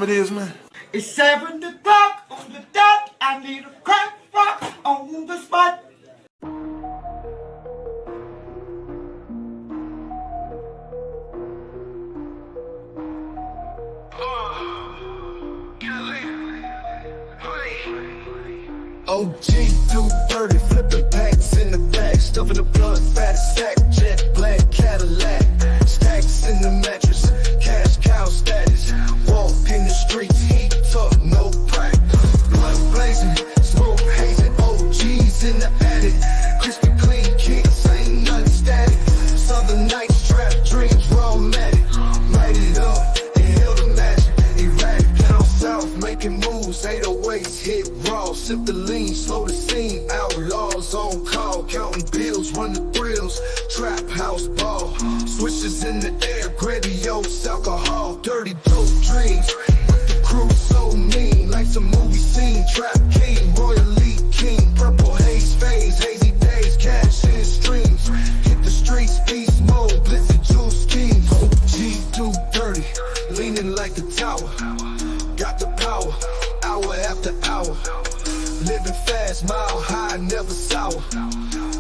time it is, man? It's 7 o'clock on the dot. I need a crack rock on the spot. OG do dirty, flipping packs in the back, stuffing the blood, fat stack, jet black Cadillac, stacks in the mattress, cash cow status, walk in the streets, heat up, no crack, blood blazing, smoke hazing, OGs in the attic, crispy clean kicks, ain't nothing static, southern nights, trap dreams, raw matic, light it up, inhale the magic, erratic, down south, making moves, 808s, hit raw, sip the lean, slow the scene, outlaws on call, counting bills, run the thrills, trap house ball, switches in the air, grandiose alcohol, dirty dope dreams, but the crew so mean, like some movie scene, trap king, royal elite king, purple haze phase, hazy days, cash in streams, hit the streets, beast mode, blitz and juice schemes, OG too dirty, leaning like the tower, got the power, hour after hour, living fast, mile high, never sour.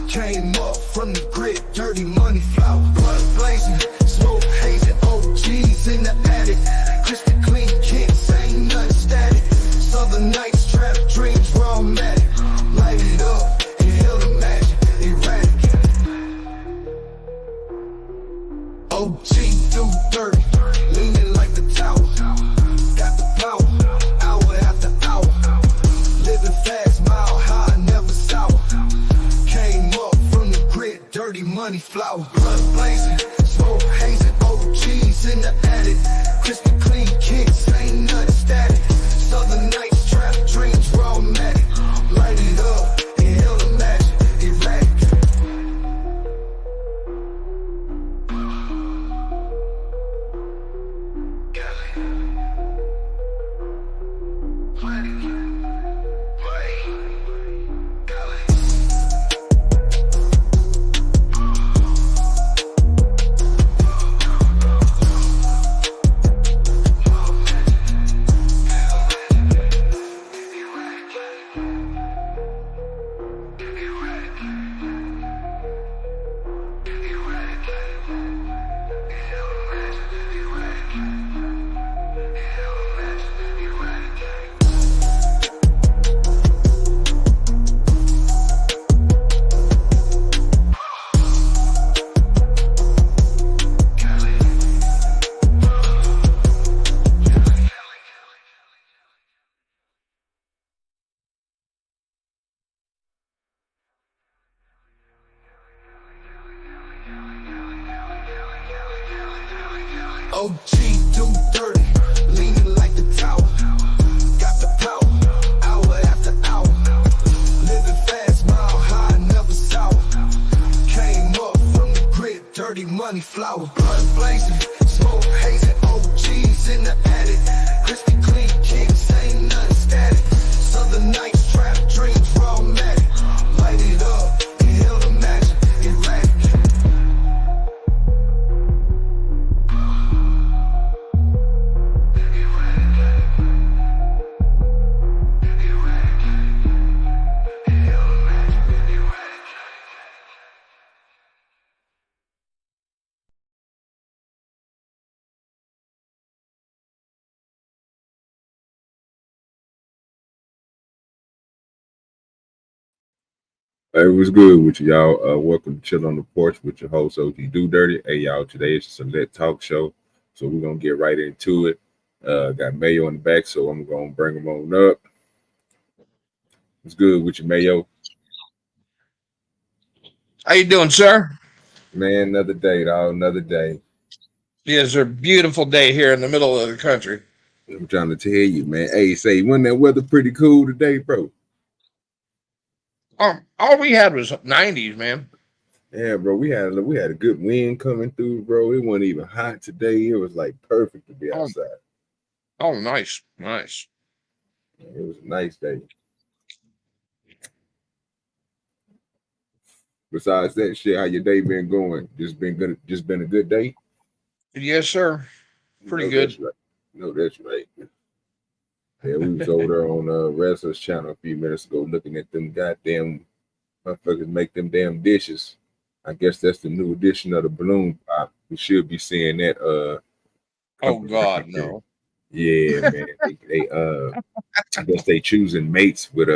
Came up from the grit, dirty money flower. Blood blazing, smoke hazing, OGs in the attic. Crispy clean kicks, ain't nothing static. Southern nights, trap dreams, raw matic. Light it up, inhale the magic, erratic. OG do dirty, leaning like the tower. Got the power, hour after hour. Living fast, mile high, never sour. Came up from the grit, dirty money flower. Blood blazing, smoke hazing, OGs in the attic. Crispy clean kicks, ain't nothing static. Southern nights, trap dreams, raw matic. Light it up, inhale the magic, erratic. OG do dirty, leaning like the tower. Got the power, hour after hour. Living fast, mile high, never sour. Came up from the grit, dirty money flower. Blood blazing, smoke hazing, OGs in the attic. Crispy clean kicks, ain't nothing static. Southern nights, trap dreams, raw matic. Light it up, inhale the magic, erratic. Hey, what's good with you, y'all? Welcome to Chill on the Porch with your host, OG Do Dirty. Hey, y'all, today is just a lit talk show, so we're going to get right into it. Got Mayo in the back, so I'm going to bring him on up. What's good with you, Mayo? How you doing, sir? Man, another day, dog, another day. Yeah, it's a beautiful day here in the middle of the country. I'm trying to tell you, man. Hey, say, wasn't that weather pretty cool today, bro? All we had was 90s, man. Yeah, bro, we had a good wind coming through, bro. It wasn't even hot today. It was like perfect to be outside. Oh, nice, nice. It was a nice day. Besides that shit, how your day been going? Just been good. Just been a good day. Yes, sir. Pretty good. That's right. No, that's right. Yeah, we was over there on Wrestler's channel a few minutes ago looking at them goddamn motherfuckers make them damn dishes. I guess that's the new edition of the balloon pop. We should be seeing that Oh coming God, around here. no. Yeah, man. They I guess they choosing mates with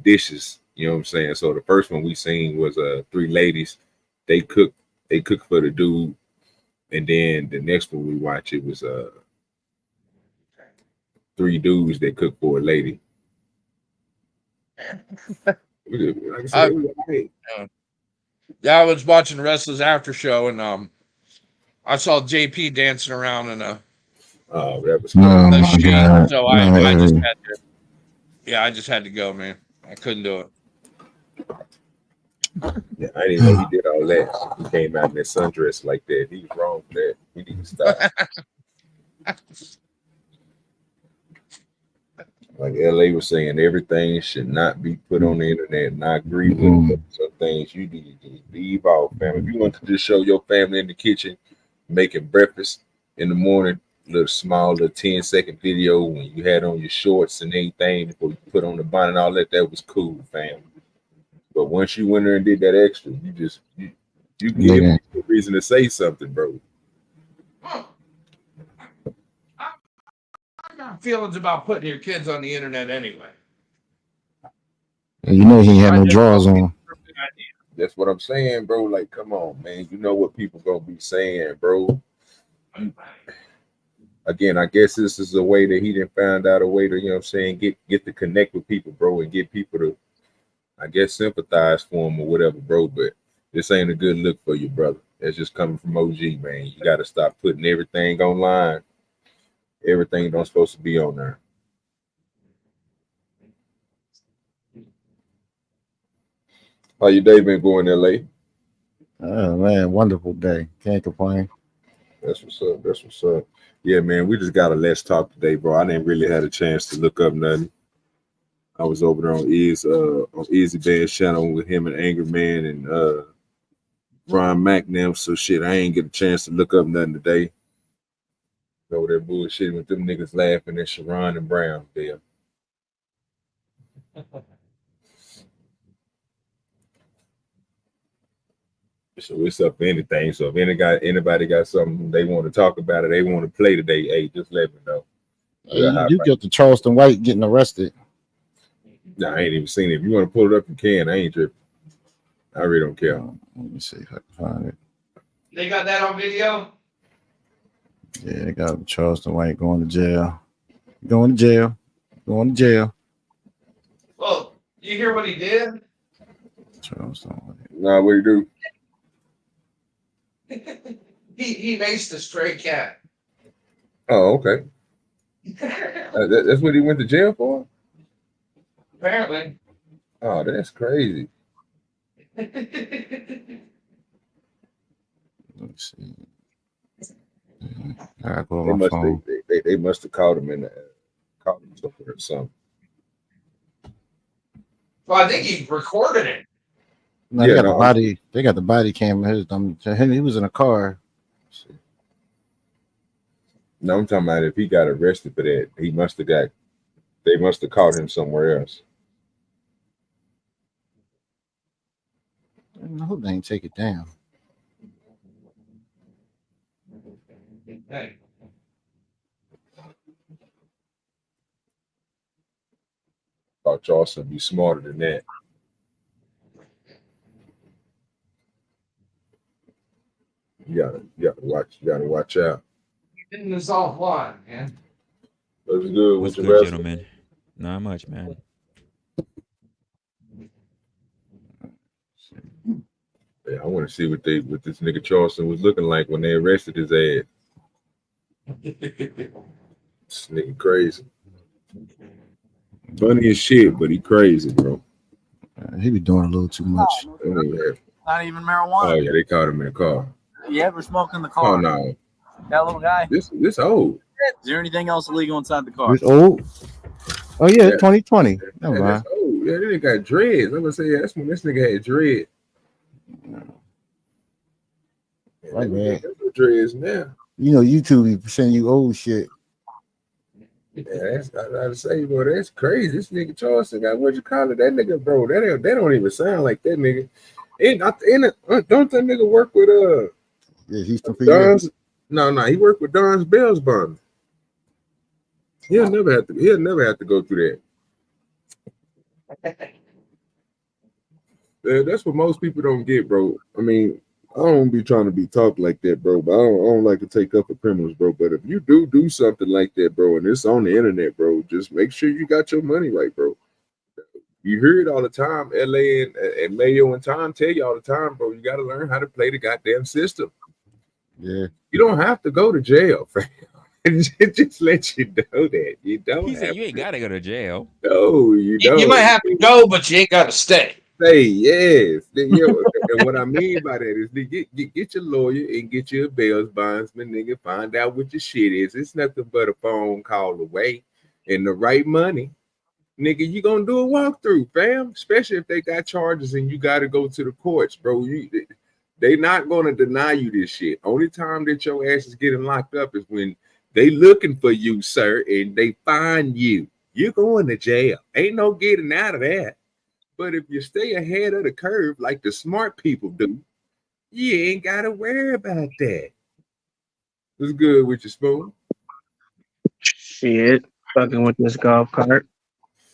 dishes. You know what I'm saying? So the first one we seen was three ladies. They cook for the dude, and then the next one we watch it was three dudes that cook for a lady. Like I said, I, it was okay. yeah, I was watching Wrestlers After Show, and I saw JP dancing around in a Oh, that was Oh cool. my sheet, God. so No, I just Evan. had to. Yeah, I just had to go, man. I couldn't do it. Yeah, I didn't know he did all that. He came out in that sundress like that. He was wrong for that. He need to stop. Like LA was saying, everything should not be put on the internet, and I agree with it. Some things you need to leave out, family. If you want to just show your family in the kitchen making breakfast in the morning, little small, little 10-second video when you had on your shorts and anything before you put on the bonnet and all that, that was cool, fam. But once you went there and did that extra, you give Nigga. people a reason to say something, bro. I got feelings about putting your kids on the internet anyway. You know he had no drawers on. That's what I'm saying, bro. Like, come on, man. You know what people gonna be saying, bro. Again, I guess this is a way that he didn't find out a way to, you know what I'm saying, get to connect with people, bro, and get people to, I guess, sympathize for him or whatever, bro. But this ain't a good look for you, brother. That's just coming from OG, man. You got to stop putting everything online. Everything don't supposed to be on there. How your day been going, LA? Oh man, wonderful day. Can't complain. That's what's up. That's what's up. Yeah, man, we just got a Let's Talk today, bro. I didn't really have a chance to look up nothing. I was over there on Easy Band's channel with him and Angry Man and Ron McNam. So shit, I ain't get a chance to look up nothing today. Over there bullshitting with them niggas laughing at Sharon and Brown there. So it's up for anything. So if anybody got something they want to talk about or they want to play today, hey, just let me know. You get the Charleston White getting arrested. Nah, I ain't even seen it. If you want to pull it up, you can. I ain't tripping. I really don't care. Let me see if I can find it. They got that on video? Yeah, they got Charleston White going to jail. Going to jail. Going to jail. Well, you hear what he did? Charleston White. Nah, what do you do? he maced a stray cat. Oh, okay. That's what he went to jail for? Apparently. Oh, that's crazy. Let me see. I go on my phone. They must have caught him in the caught him somewhere or something. Well, I think he recorded it. No, they got the body. They got the body cam. He was in a car. No, I'm talking about if he got arrested for that, they must have caught him somewhere else. I hope they ain't take it down. Hey. Thought Charleston would be smarter than that. You gotta watch out. Getting this offline, man. What's good What's with good, your gentlemen? Not much, man. Yeah, I want to see what this nigga Charleston was looking like when they arrested his ass. This nigga crazy. Funny as shit, but he crazy, bro. He be doing a little too much. Not even marijuana. Oh yeah, they caught him in the car. You ever smoke in the Oh car? no, That little guy? this old. Is there anything else illegal inside the car? It's old. Oh yeah, Yeah. 2020. Never Yeah, mind. that's old. Yeah, they got dreads. I'm gonna say that's when this nigga had dread. Right, man. Dreads now. You know, YouTube be sending you old shit. Yeah, that's I gotta say, bro, that's crazy. This nigga Charleston got what you call it? That nigga, bro, they don't even sound like that nigga. Don't that nigga work with Yeah, Houston PD. Don's? No, he worked with Don's Bells Bond. He'll never have to go through that. That's what most people don't get, bro. I mean, I don't be trying to be talked like that, bro, but I don't like to take up for criminals, bro. But if you do something like that, bro, and it's on the internet, bro, just make sure you got your money right, bro. You hear it all the time. LA and Mayo and Tom tell you all the time, bro. You got to learn how to play the goddamn system. Yeah. You don't have to go to jail, fam. Just let you know that. You don't. He said you ain't gotta go to jail. No, you don't. You might have to go, but you ain't got to stay. Say yes. And what I mean by that is get your lawyer and get your bail bondsman, nigga. Find out what your shit is. It's nothing but a phone call away and the right money. Nigga, you gonna do a walkthrough, fam. Especially if they got charges and you gotta go to the courts, bro. They not gonna deny you this shit. Only time that your ass is getting locked up is when they looking for you, sir, and they find you. You're going to jail. Ain't no getting out of that. But if you stay ahead of the curve like the smart people do, you ain't gotta worry about that. What's good with your Spoon? Shit, fucking with this golf cart.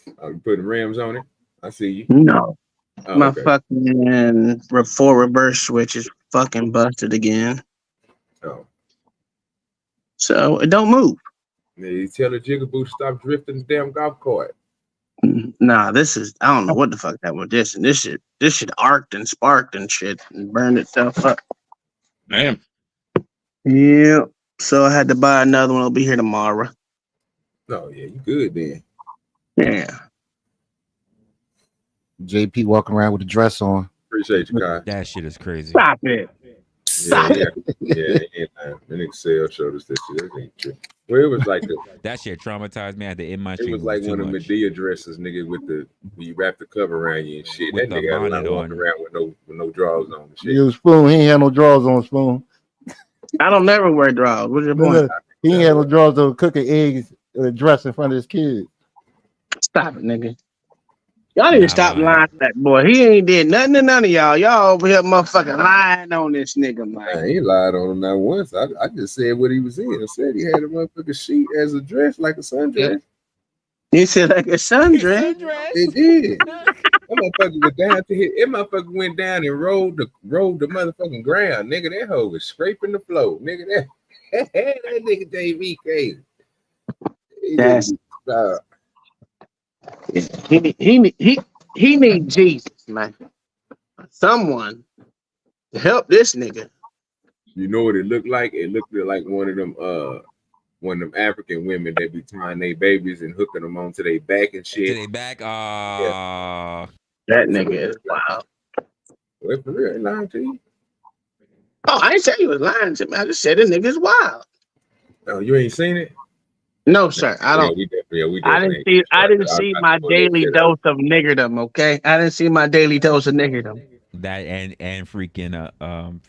You putting rims on it? I see you. No, Oh, my okay. fucking four reverse switch is fucking busted again, Oh. so it don't move. Yeah, you tell the Jigaboo to stop drifting the damn golf cart. Nah, this is I don't know what the fuck that was. This shit arced and sparked and shit and burned itself up. Damn. Yeah, so I had to buy another one. It'll be here tomorrow. Oh yeah, you good then. Yeah. JP walking around with a dress on. Appreciate you, guys. That shit is crazy. Stop it. Stop it. An Excel showed us that shit. That ain't true. Well, it was like That shit traumatized me. I had to end my it stream. was like too one of much. Medea dresses, nigga, with the when you wrap the cover around you and shit. With That the nigga had a lot bonnet of walking on. around with no drawers on and shit. You Spoon, he ain't had no drawers on, Spoon. I don't never wear drawers. What's your point? Look, he ain't had no drawers on cooking eggs in a dress in front of his kids. Stop it, nigga. Y'all need to Nah, stop man. lying to that boy. He ain't did nothing to none of y'all. Y'all over here motherfucking lying on this nigga, I man. ain't lied on him not once. I just said what he was in. I said he had a motherfucking sheet as a dress, like a sundress. You said like a sundress. It did. That motherfucker went down to hit. That motherfucker went down and rolled the motherfucking ground, nigga. That hoe was scraping the floor, nigga. That nigga JV crazy. That's he need Jesus, man. Someone to help this nigga. You know what it looked like? It looked like one of them African women that be tying their babies and hooking them onto their back and To shit. they back. That nigga is wild. Well, for real, I ain't lying to you. Oh, I ain't say you was lying to me. I just said this nigga is wild. Oh, you ain't seen it? No, sir. I don't. We definitely I didn't see my daily dose of niggerdom. Okay, I didn't see my daily dose of niggerdom. That and freaking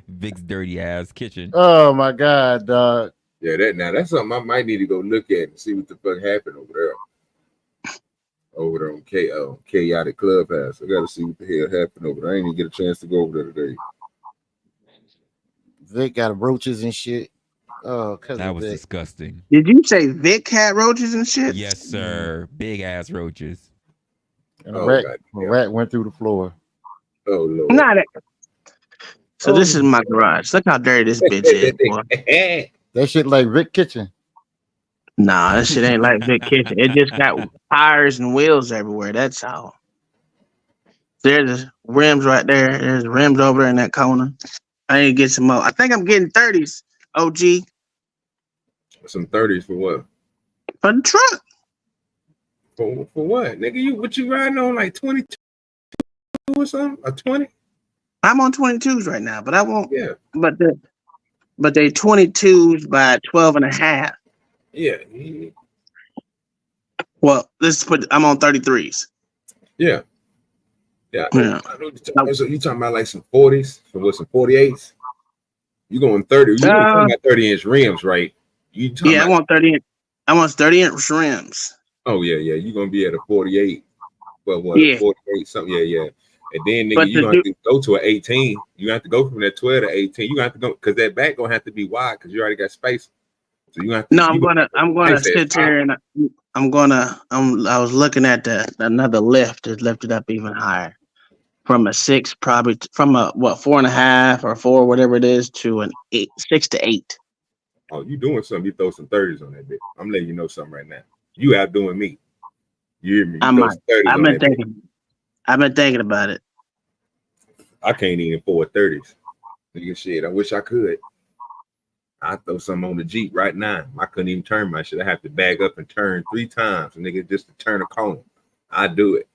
Vic's dirty ass kitchen. Oh my God, dog. Yeah, that's something I might need to go look at and see what the fuck happened over there. Over there on Chaotic Clubhouse. I gotta see what the hell happened over there. I ain't even get a chance to go over there today. Vic got roaches and shit. Oh, cause That of was Vic. disgusting. Did you say Vic had roaches and shit? Yes, sir. Big ass roaches. And a Oh, rat, goddamn. a rat went through the floor. Oh Lord. Not it. So this is my garage. Look how dirty this bitch is, boy. That shit like Vic kitchen. Nah, that shit ain't like Vic Kitchen. It just got tires and wheels everywhere. That's all. There's rims right there. There's rims over there in that corner. I need to get some more. I think I'm getting 30s, OG, Some 30s for what? for the truck. For what? Nigga, what you riding on, like 22 or something? A 20? I'm on 22s right now, but I won't. Yeah. But they 22s by 12 and a half. Yeah. Well, I'm on 33s. Yeah. Yeah. Yeah. I know what you're talking about. So you talking about like some 40s? Some 48s? You going 30? You talking about 30-inch rims, right? You talking Yeah, I about, want 30 inch. I want 30-inch rims. Oh yeah, you're gonna be at a 48. Well, what Yeah. 48 something? Yeah. And then nigga, But you to gonna have to go to an 18. You have to go from that 12 to 18. You gonna have to go because that back gonna have to be wide because you already got space. So you have to. No, I'm gonna sit there and I was looking at another lift to lift it up even higher. From a 6, probably from a 4.5 or 4, whatever it is, to an 8, 6 to 8. Oh, you doing something? You throw some 30s on that bitch. I'm letting you know something right now. You outdoing me. You hear me? I've been thinking about it. I can't even afford 30s. Nigga, shit. I wish I could. I throw something on the Jeep right now. I couldn't even turn my shit. I have to back up and turn 3 times, nigga, just to turn a corner. I do it.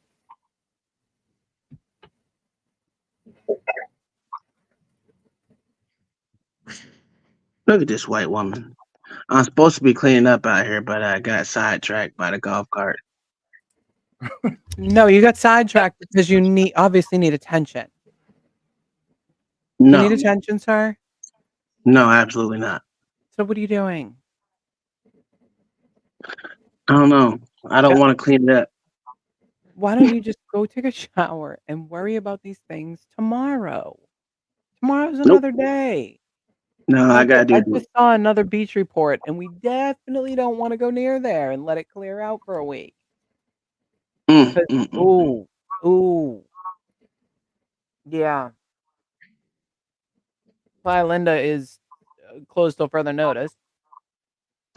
Look at this white woman. I'm supposed to be cleaning up out here, but I got sidetracked by the golf cart. No, you got sidetracked because you obviously need attention. No, You need attention, sir? no, absolutely not. So what are you doing? I don't know. I don't want to clean it up. Why don't you just go take a shower and worry about these things tomorrow? Tomorrow's another day. No, I gotta I do. just saw another beach report, and we definitely don't want to go near there and let it clear out for a week. Ooh, yeah. Playa Linda is closed till further notice.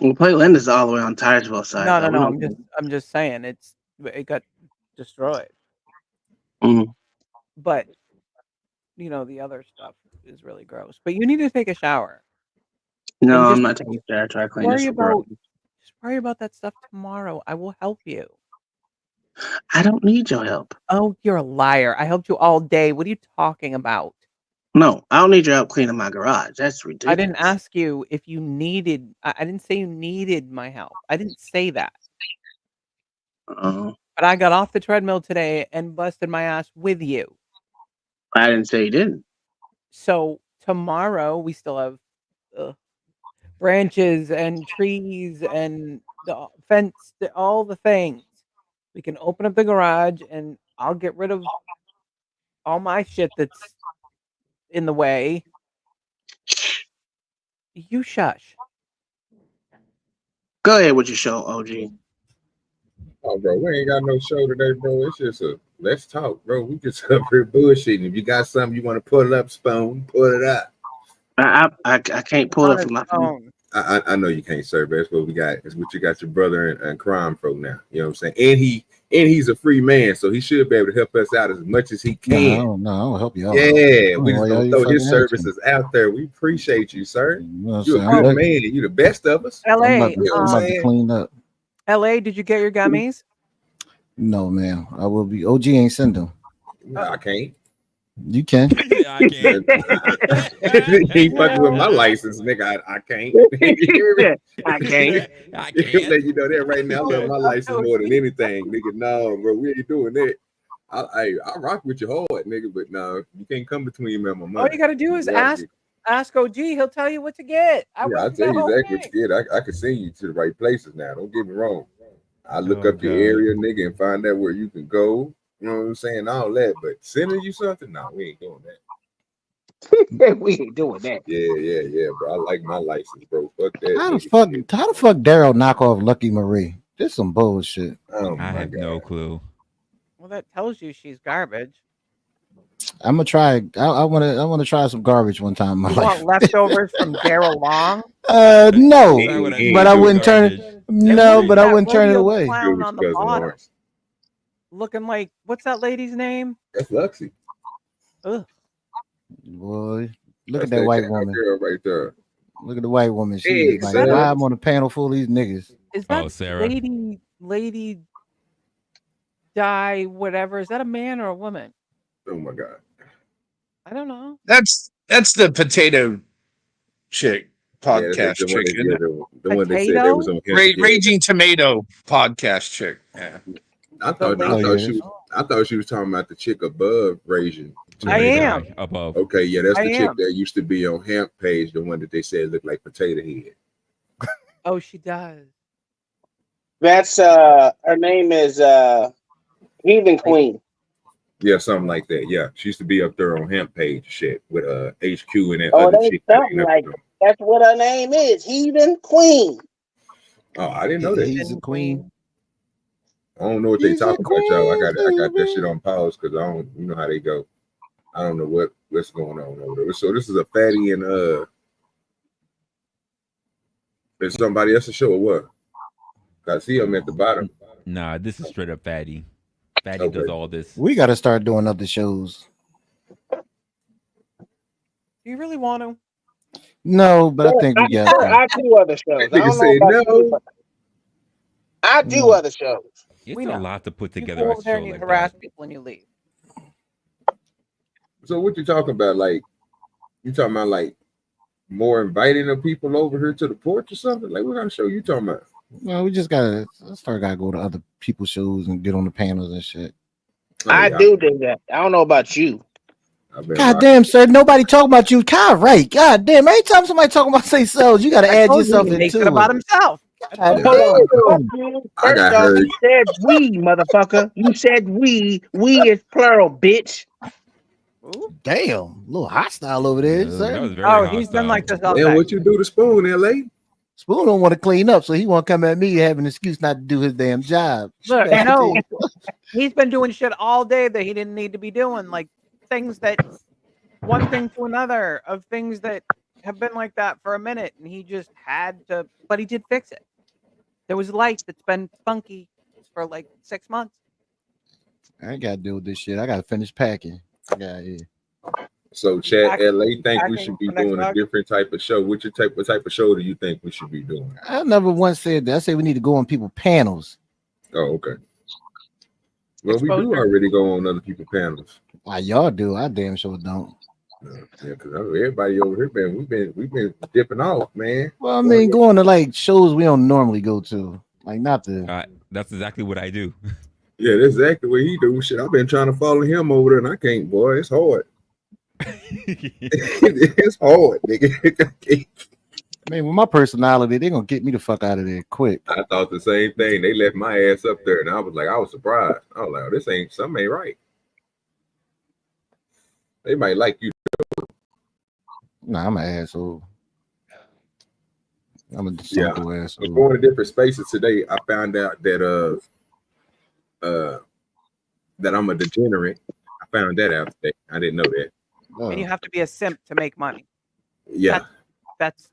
Well, Playa Linda's all the way on Titusville side. No. I'm just saying it got destroyed. But the other stuff is really gross. But you need to take a shower. No, I'm not taking a shower. Try to clean this up. Just worry about that stuff tomorrow. I will help you. I don't need your help. Oh, you're a liar. I helped you all day. What are you talking about? No, I don't need your help cleaning my garage. That's ridiculous. I didn't ask you if you needed. I didn't say you needed my help. I didn't say that. But I got off the treadmill today and busted my ass with you. I didn't say you didn't. So tomorrow we still have branches and trees and the fence, all the things. We can open up the garage and I'll get rid of all my shit that's in the way. You shush. Go ahead with your show, OG. Oh, bro, we ain't got no show today, bro. It's just let's talk, bro. We just up here bullshitting. If you got something you want to pull it up, Spoon, pull it up. I can't pull it from my phone. I know you can't, sir, but that's what we got. It's what you got your brother and crime pro now. You know what I'm saying? And he's a free man, so he should be able to help us out as much as he can. No, I'll help you out. Yeah, we just gonna throw his services out there. We appreciate you, sir. You're a good man. You the best of us. LA, I'm about to clean up. LA, did you get your gummies? No, man. I will be. OG ain't send them. No, I can't. You can. I can't. He ain't fucking with my license, nigga. I can't. I can't. I Let can't. you know that right now. I love my license more than anything, nigga. No, bro, we ain't doing that. I rock with you hard, nigga, but no, you can't come between me and my money. All you gotta do is ask OG. He'll tell you what to get. I'll tell you exactly what you get. I can send you to the right places now. Don't get me wrong. I look up your area, nigga, and find out where you can go. You know what I'm saying? All that, but sending you something? No, we ain't doing that. We ain't doing that. Yeah, bro. I like my license, bro. Fuck that. How the fuck Daryl knock off Lucky Marie? This some bullshit. Oh I have no clue. Well, that tells you she's garbage. I'm gonna try. I want to try some garbage one time in my You life. want leftovers from Daryl Long? No, but I wouldn't turn it. No, but I wouldn't turn it away. Clown on the bottom. Looking like, what's that lady's name? That's Luxie. Ugh. Boy, look at that white woman girl right there. Look at the white woman. She's like, why I'm on a panel full of these niggas? Is that Sarah? Lady Di whatever? Is that a man or a woman? Oh my god. I don't know. That's the potato chick podcast the chick. The one that said that was on Raging Tomato podcast chick. Yeah. I thought she was talking about the chick above Raging. I am above. Okay, yeah, that's the chick that used to be on Hemp page, the one that they said looked like Potato Head. Oh, she does. That's her name is Heathen Queen. Yeah, something like that. Yeah, she used to be up there on Hemp Page shit with HQ and that Oh, other they chick. something like that's what her name is, Heathen Queen. Oh, I didn't know that. He's a queen. I don't know what they He's a talking about, y'all. I got that queen. shit on pause because I don't, you know how they go. I don't know what's going on over there. So this is a fatty and is somebody else's show or what? I see him at the bottom. Nah, this is straight up Fatty. Fatty Okay. does all this. We got to start doing other shows. Do you really want to? No, but I think we got. I do other shows. I Nigga don't say know about no. you, but I do other shows. It's We a know. lot to put You together go a over there show and you like harass that. people and you leave. So what you talking about? Like you talking about like more inviting of people over here to the porch or something? Like what kind of show you talking about? Well, we just gotta go to other people's shows and get on the panels and shit. Oh, I yeah, do that. I don't know about you. I've been God rocking. damn, sir, nobody talking about you. Kyle, right? God damn, every time somebody talking about say sells, you gotta I add told you yourself he makes it into about it. himself. God Yeah. Hold on. damn. Fuck you. I First got off, heard. you said we, motherfucker. You said we. We is plural, bitch. Ooh. Damn, a little hostile over there, That sir. was very Oh, he's been hostile. like this all Man, day. what you do to Spoon, LA? Spoon don't want to clean up, so he want to come at me and have an excuse not to do his damn job. Look, Back no, to he's been doing shit all day that he didn't need to be doing, like things that one thing to another of things that have been like that for a minute, and he just had to. But he did fix it. There was light that's been funky for like 6 months. I ain't gotta deal with this shit. I gotta finish packing. Yeah. So Chat Packing- LA think we packing should be for next doing a August? different type of show. What type of show do you think we should be doing? I never once said that. I said we need to go on people panels. Oh, okay. Well, we do Exposure. already go on other people's panels. Why y'all do? I damn sure don't. Yeah, because everybody over here we've been dipping off, man. Well, I mean, going to like shows we don't normally go to, like not the. That's exactly what I do. Yeah, that's exactly what he do. Shit, I've been trying to follow him over there, and I can't. Boy, it's hard. It's hard, nigga. I mean, with my personality, they gonna get me the fuck out of there quick. I thought the same thing. They left my ass up there, and I was surprised. I was like, oh, this ain't something ain't right. They might like you. Nah, I'm an asshole. I'm a Yeah. psycho But asshole. going to different spaces today, I found out that that I'm a degenerate. I found that out today. I didn't know that. And you have to be a simp to make money. Yeah, That's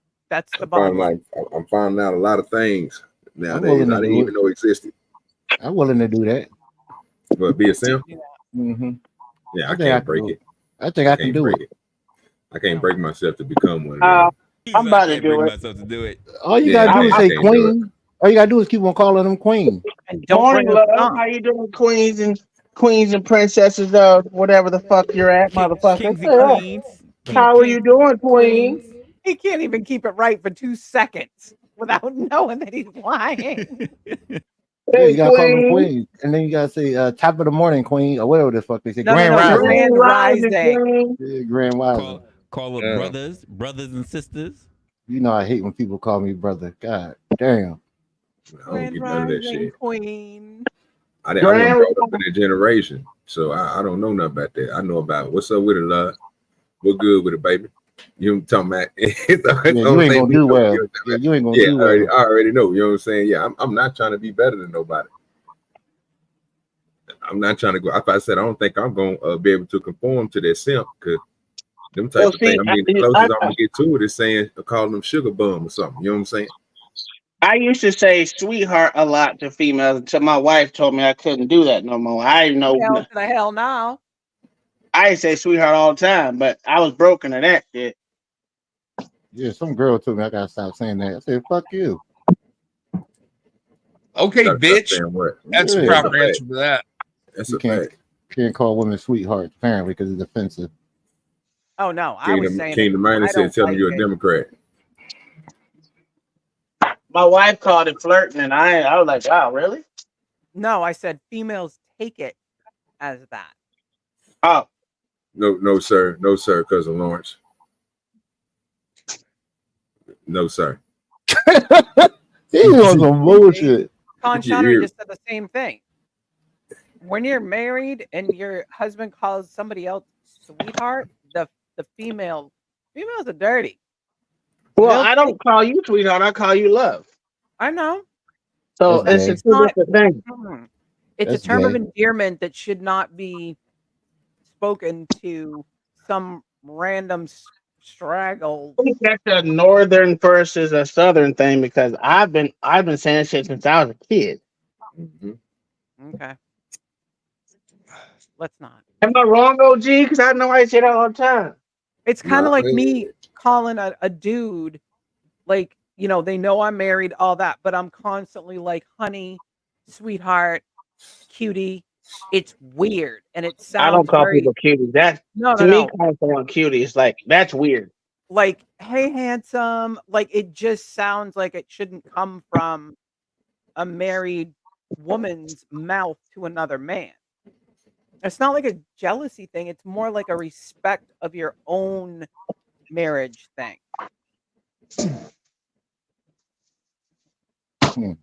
the bottom line. I'm finding out a lot of things nowadays willing to I didn't do even know existed. I'm willing to do that. But be a simp, Mm-hmm. yeah, I I think I can't can break do it. I think I can Can't do break it. it. I can't break myself to become one of them. I'm about to I can't do bring it. myself to do it. All you Yeah, gotta do is I say can't do queen. All you gotta do is keep on calling them queen. And don't Morning, bring love. us on. How you doing, queens and princesses whatever the fuck you're at, motherfucker? Kings and Yeah. queens. How are you doing, queen? He can't even keep it right for 2 seconds without knowing that he's lying. Yeah, you gotta call them queen. queen, and then you gotta say top of the morning queen or whatever the fuck they say. No, Grand no, rising. Grand Rising. queen. Yeah, grand rising. Call them brothers and sisters. You know I hate when people call me brother. God damn. I don't Grand get none of that Rising shit. Queen. I wasn't brought up in that generation, so I don't know nothing about that. I know about what's up with it, love. What good with it, baby? You talking about? Yeah, you ain't gonna do well. Yeah, you ain't gonna Yeah, do well. I already know. You know what I'm saying? Yeah, I'm not trying to be better than nobody. I'm not trying to go. If I said I don't think I'm gonna be able to conform to that simp, because them type of things. I mean, the closest I'm gonna get to it is saying calling them sugar bum or something. You know what I'm saying? I used to say sweetheart a lot to females until my wife told me I couldn't do that no more. I didn't know. Hell to the hell now. I say sweetheart all the time, but I was broken to that shit. Yeah, some girl told me I gotta stop saying that. I said, fuck you. Okay, bitch. That's the Yeah. proper answer for that. That's You a fact. can't call women sweethearts, apparently, because it's offensive. Oh no, I was saying Kingdom I Minded don't said, "Tell me like you're a it. Democrat." My wife called it flirting, and I was like, wow, really? No, I said females take it as that. Oh, No, sir, cousin Lawrence. No, sir. He was some bullshit. Conchana ear. just said the same thing. When you're married and your husband calls somebody else sweetheart, the females are dirty. Well, They'll I take- don't call you sweetheart. I call you love. I know. So That's it's gay. a two different thing. It's That's a term of gay. endearment that should not be spoken to some random straggle. I think that's a northern versus a southern thing because I've been saying shit since I was a kid. Mhm. Okay. Let's not. Am I wrong, OG? Because I know I say that all the time. It's kind of Nah, like me calling a dude, like, you know, they know I'm married, all that, but I'm constantly like, honey, sweetheart, cutie. It's weird. And it sounds I don't call very, people cuties. That no, to no, me, no. calling someone cutie is like that's weird. Like, hey, handsome. Like, it just sounds like it shouldn't come from a married woman's mouth to another man. It's not like a jealousy thing. It's more like a respect of your own marriage thing.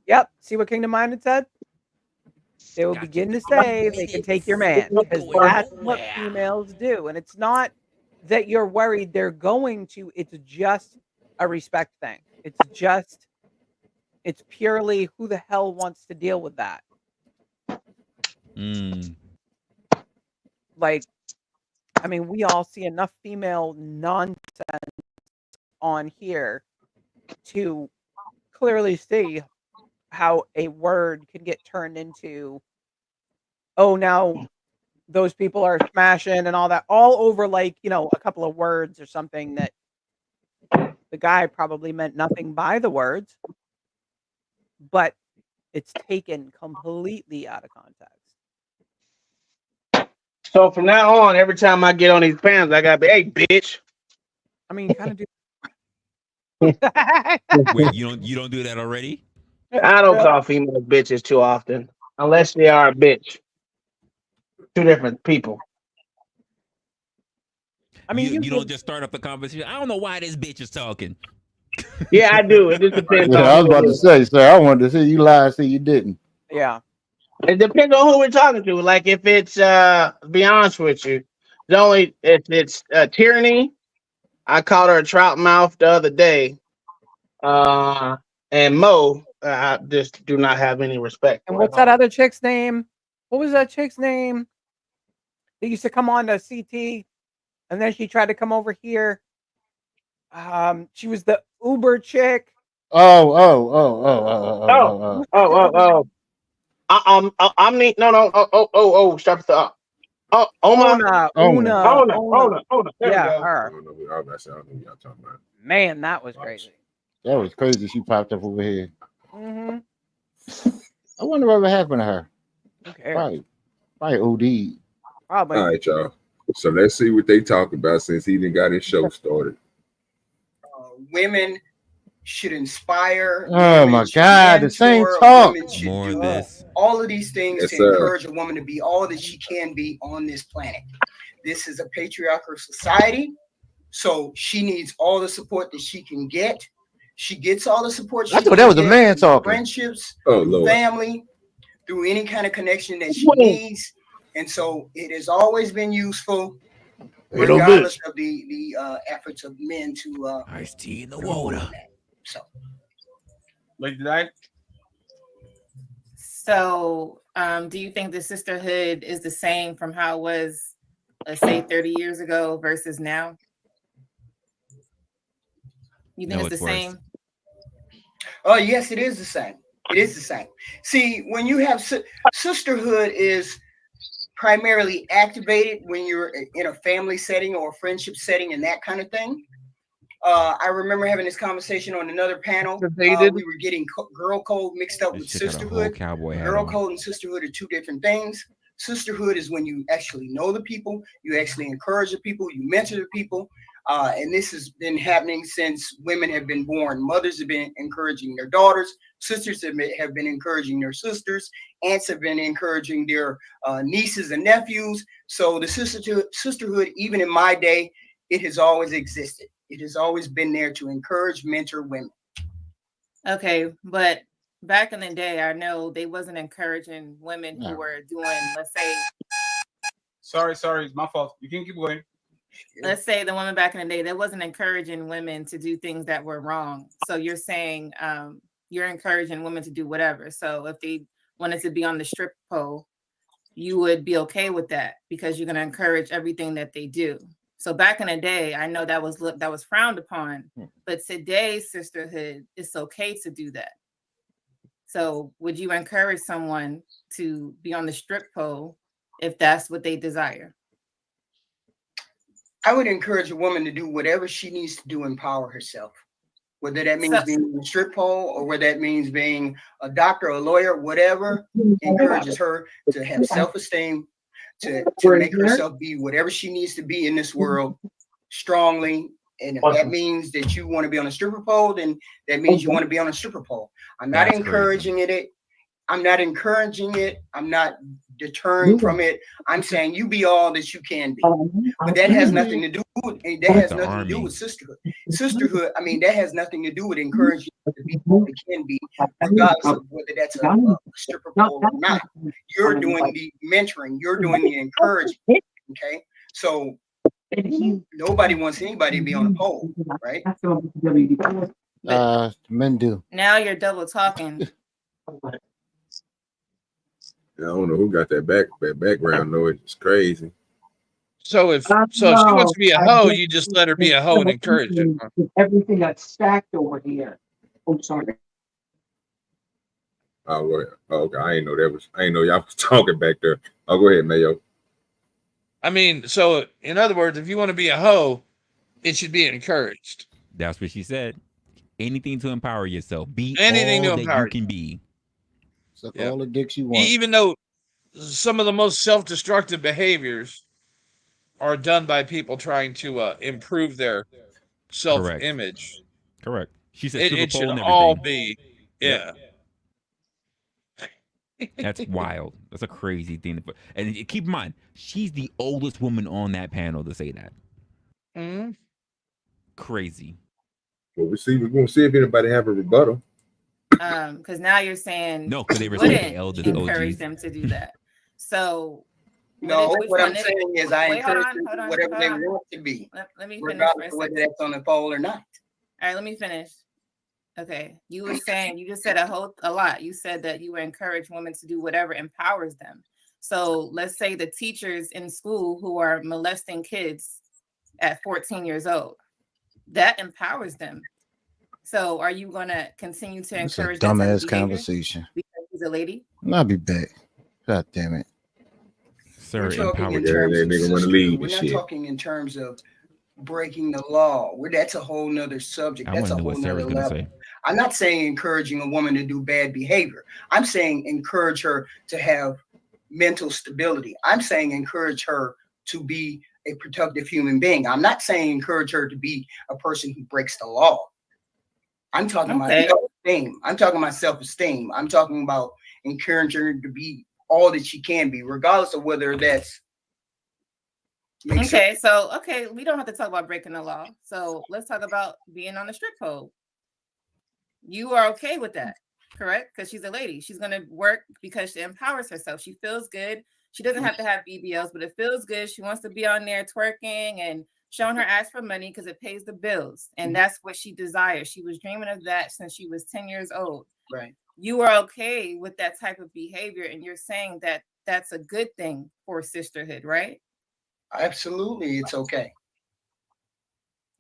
Yep. See what Kingdom Minded said? They will begin to say they can take your man because that's what females do. And it's not that you're worried they're going to, it's just a respect thing. It's purely who the hell wants to deal with that. Like, I mean, we all see enough female nonsense on here to clearly see how a word can get turned into, oh, now those people are smashing and all that, all over like, you know, a couple of words or something that the guy probably meant nothing by the words, but it's taken completely out of context. So from now on, every time I get on these panels, I gotta be, hey, bitch. I mean, you kind of do. Wait, you don't do that already? I don't call females bitches too often, unless they are a bitch. Two different people. I mean, you don't just start up the conversation. I don't know why this bitch is talking. Yeah, I do. It just depends Yeah, on I was who about it to is. say, sir. I wanted to see you lie, see you didn't. Yeah. It depends on who we're talking to. Like if it's be honest with you, the only if it's tyranny, I called her a trout mouth the other day. And Mo, I just do not have any respect. And for what's that other chick's name? What was that chick's name? They used to come on to CT, and then she tried to come over here. She was the Uber chick. I'm stop the Ona. There Yeah, we go. I her. don't know who I don't know who y'all talking about. Man, that was crazy. That was crazy. She popped up over here. Mm-hmm. I wonder what happened to her. Who cares? Probably OD. Probably. All right, y'all. So let's see what they talk about since he didn't got his show started. Women should inspire. Oh women my should God, the same mentor, talk. women should More do of this. all of these things Yes, to sir. encourage a woman to be all that she can be on this planet. This is a patriarchal society, so she needs all the support that she can get. She gets all the support. I thought that was a man talking. Friendships, Oh Lord. family, through any kind of connection that she needs, and so it has always been useful, regardless of the efforts of men to Iced tea in the water. So, Lady Di? So, do you think the sisterhood is the same from how it was, let's say, 30 years ago versus now? You think No, it's it's the worse. same? oh yes, it is the same. It is the same. See, when you have sisterhood is primarily activated when you're in a family setting or a friendship setting and that kind of thing. I remember having this conversation on another panel. We were getting girl code mixed up with This chick got a whole sisterhood. cowboy hat Girl on. code and sisterhood are two different things. Sisterhood is when you actually know the people, you actually encourage the people, you mentor the people. And this has been happening since women have been born. Mothers have been encouraging their daughters. Sisters have been encouraging their sisters. Aunts have been encouraging their nieces and nephews. So the sisterhood, even in my day, it has always existed. It has always been there to encourage, mentor women. Okay, but back in the day, I know they wasn't encouraging women who were doing, let's say, Sorry, it's my fault. You can keep going. let's say the woman back in the day, they wasn't encouraging women to do things that were wrong. So you're saying you're encouraging women to do whatever. So if they wanted to be on the strip pole, you would be okay with that because you're going to encourage everything that they do. So back in the day, I know that was frowned upon, but today's sisterhood, it's okay to do that. So would you encourage someone to be on the strip pole if that's what they desire? I would encourage a woman to do whatever she needs to do to empower herself. Whether that means being on the strip pole or whether that means being a doctor, a lawyer, whatever encourages her to have self-esteem, to make herself be whatever she needs to be in this world strongly. And if that means that you want to be on a stripper pole, then that means you want to be on a stripper pole. I'm not encouraging it. I'm not encouraging it. I'm not deterring from it. I'm saying you be all that you can be. But that has nothing to do with sisterhood. Sisterhood, I mean, that has nothing to do with encouraging you to be all you can be, regardless of whether that's a stripper pole or not. You're doing the mentoring, you're doing the encouraging. Okay. So nobody wants anybody to be on a pole, right? Men do. Now you're double talking. I don't know who got that background noise. It's crazy. So if she wants to be a hoe, you just let her be a hoe and encourage it. Everything that's stacked over here. Oh, sorry. Oh, well, okay. I didn't know y'all was talking back there. Oh, go ahead, Mayo. I mean, so in other words, if you want to be a hoe, it should be encouraged. That's what she said. Anything to empower yourself. Be Anything all to that empower you can be. Suck all the dicks you want. Even though some of the most self-destructive behaviors are done by people trying to improve their self-image. Correct. She said it should and all everything. be, yeah. That's wild. That's a crazy thing. And keep in mind, she's the oldest woman on that panel to say that. Mm-hmm. Crazy. Well, we're gonna see if anybody have a rebuttal. Because now you're saying no, because they were wouldn't saying the eldest encourage OGs. them to do that. So no, what I'm saying is I encourage them to do whatever they want to be. Let me finish regardless of whether that's on the pole or not. All right, let me finish. Okay, you were saying, you just said a lot. You said that you encourage women to do whatever empowers them. So let's say the teachers in school who are molesting kids at 14 years old, that empowers them. So are you going to continue to encourage that dumbass conversation? Because she's a lady? I'll be back. God damn it. Sir, We're talking in terms of we're not talking in terms of breaking the law. That's a whole nother subject. That's a whole nother level. I'm not saying encouraging a woman to do bad behavior. I'm saying encourage her to have mental stability. I'm saying encourage her to be a productive human being. I'm not saying encourage her to be a person who breaks the law. I'm talking about self-esteem. I'm talking about self-esteem. I'm talking about encouraging her to be all that she can be, regardless of whether that's okay. So, we don't have to talk about breaking the law. So let's talk about being on the strip pole. You are okay with that, correct? Because she's a lady. She's going to work because she empowers herself. She feels good. She doesn't have to have BBLs, but it feels good. She wants to be on there twerking and showing her ass for money because it pays the bills. And that's what she desires. She was dreaming of that since she was 10 years old. Right. You are okay with that type of behavior. And you're saying that that's a good thing for sisterhood, right? Absolutely. It's okay.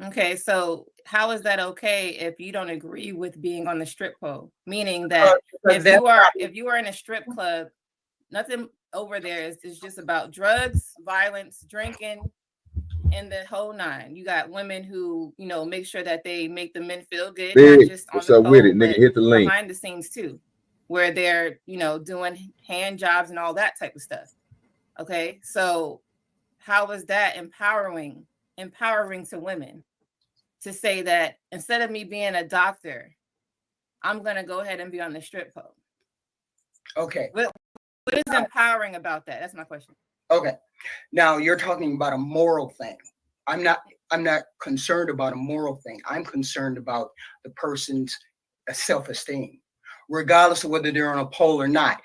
Okay, so how is that okay if you don't agree with being on the strip pole? Meaning that if you are in a strip club, nothing over there is just about drugs, violence, drinking, and the whole nine. You got women who, make sure that they make the men feel good. Not just on what's the up pole, with it, nigga? Hit the link. Behind the scenes too, where they're, doing hand jobs and all that type of stuff. Okay, so how is that empowering to women to say that instead of me being a doctor, I'm going to go ahead and be on the strip pole? Okay. What is empowering about that? That's my question. Okay. Now you're talking about a moral thing. I'm not concerned about a moral thing. I'm concerned about the person's self-esteem. regardless of whether they're on a pole or not.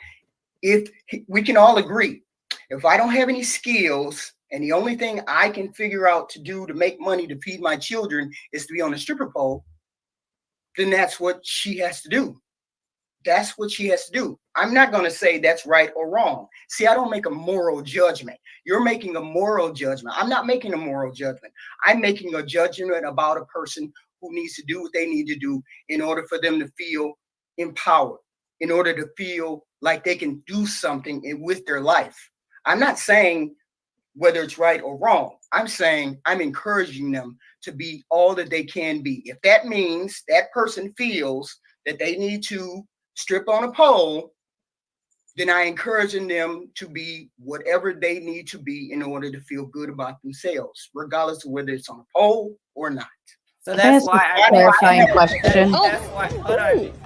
If we can all agree, if I don't have any skills and the only thing I can figure out to do to make money to feed my children is to be on a stripper pole, then that's what she has to do. That's what she has to do. I'm not going to say that's right or wrong. See, I don't make a moral judgment. You're making a moral judgment. I'm not making a moral judgment. I'm making a judgment about a person who needs to do what they need to do in order for them to feel empowered, in order to feel like they can do something with their life. I'm not saying whether it's right or wrong. I'm saying I'm encouraging them to be all that they can be. If that means that person feels that they need to strip on a pole, then I encouraging them to be whatever they need to be in order to feel good about themselves, regardless of whether it's on a pole or not. So that's why I clarifying question.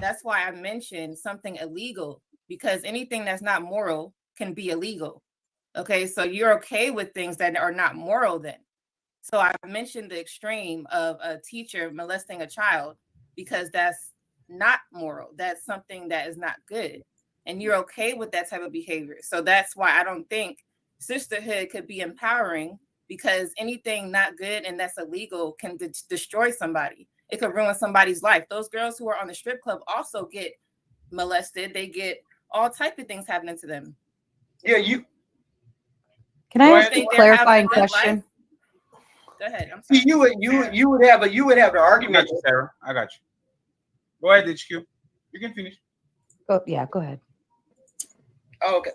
That's why I mentioned something illegal, because anything that's not moral can be illegal. Okay, so you're okay with things that are not moral then. So I mentioned the extreme of a teacher molesting a child because that's not moral. That's something that is not good. And you're okay with that type of behavior. So that's why I don't think sisterhood could be empowering, because anything not good and that's illegal can destroy somebody. It could ruin somebody's life. Those girls who are on the strip club also get molested. They get all type of things happening to them. Yeah, you. Can I ask a clarifying question? Go ahead. I'm sorry. You would have the argument. I got you, Sarah. I got you. Go ahead, HQ. You can finish. Oh yeah, go ahead. Oh, okay.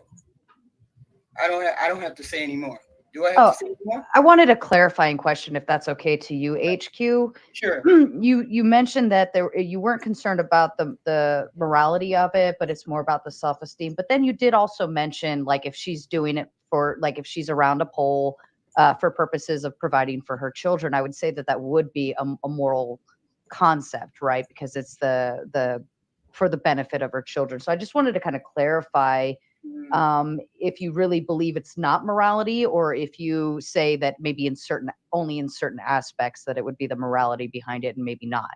I don't have to say anymore. Do I have to say anymore? I wanted a clarifying question, if that's okay to you, HQ. Sure. You mentioned that you weren't concerned about the morality of it, but it's more about the self-esteem. But then you did also mention, like, if she's doing it for, like, if she's around a pole for purposes of providing for her children, I would say that would be a moral concept, right? Because it's the for the benefit of her children. So I just wanted to kind of clarify if you really believe it's not morality, or if you say that maybe only in certain aspects that it would be the morality behind it and maybe not.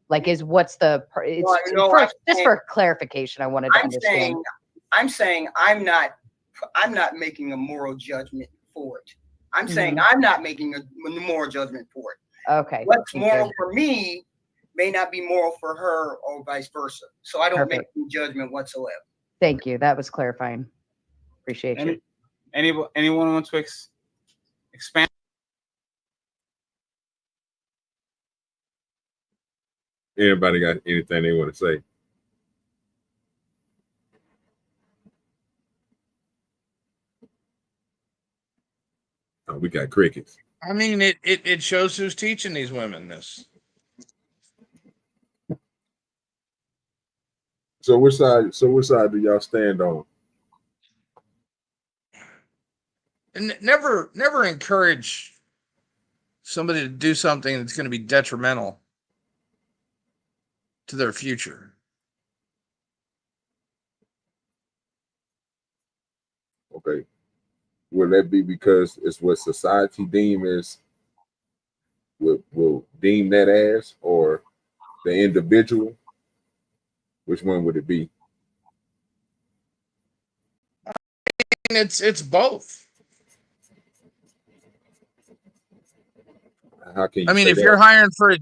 Like, just for clarification, I wanted to understand. I'm saying I'm not making a moral judgment for it. I'm saying I'm not making a moral judgment for it. Okay. What's moral for me may not be moral for her, or vice versa. So I don't make any judgment whatsoever. Thank you. That was clarifying. Appreciate you. Anyone want to expand? Anybody got anything they want to say? Oh, we got crickets. I mean, it shows who's teaching these women this. So which side do y'all stand on? And never encourage somebody to do something that's going to be detrimental to their future. Okay. Will that be because it's what society will deem that as, or the individual? Which one would it be? It's both. How can you? I mean, if you're hiring for a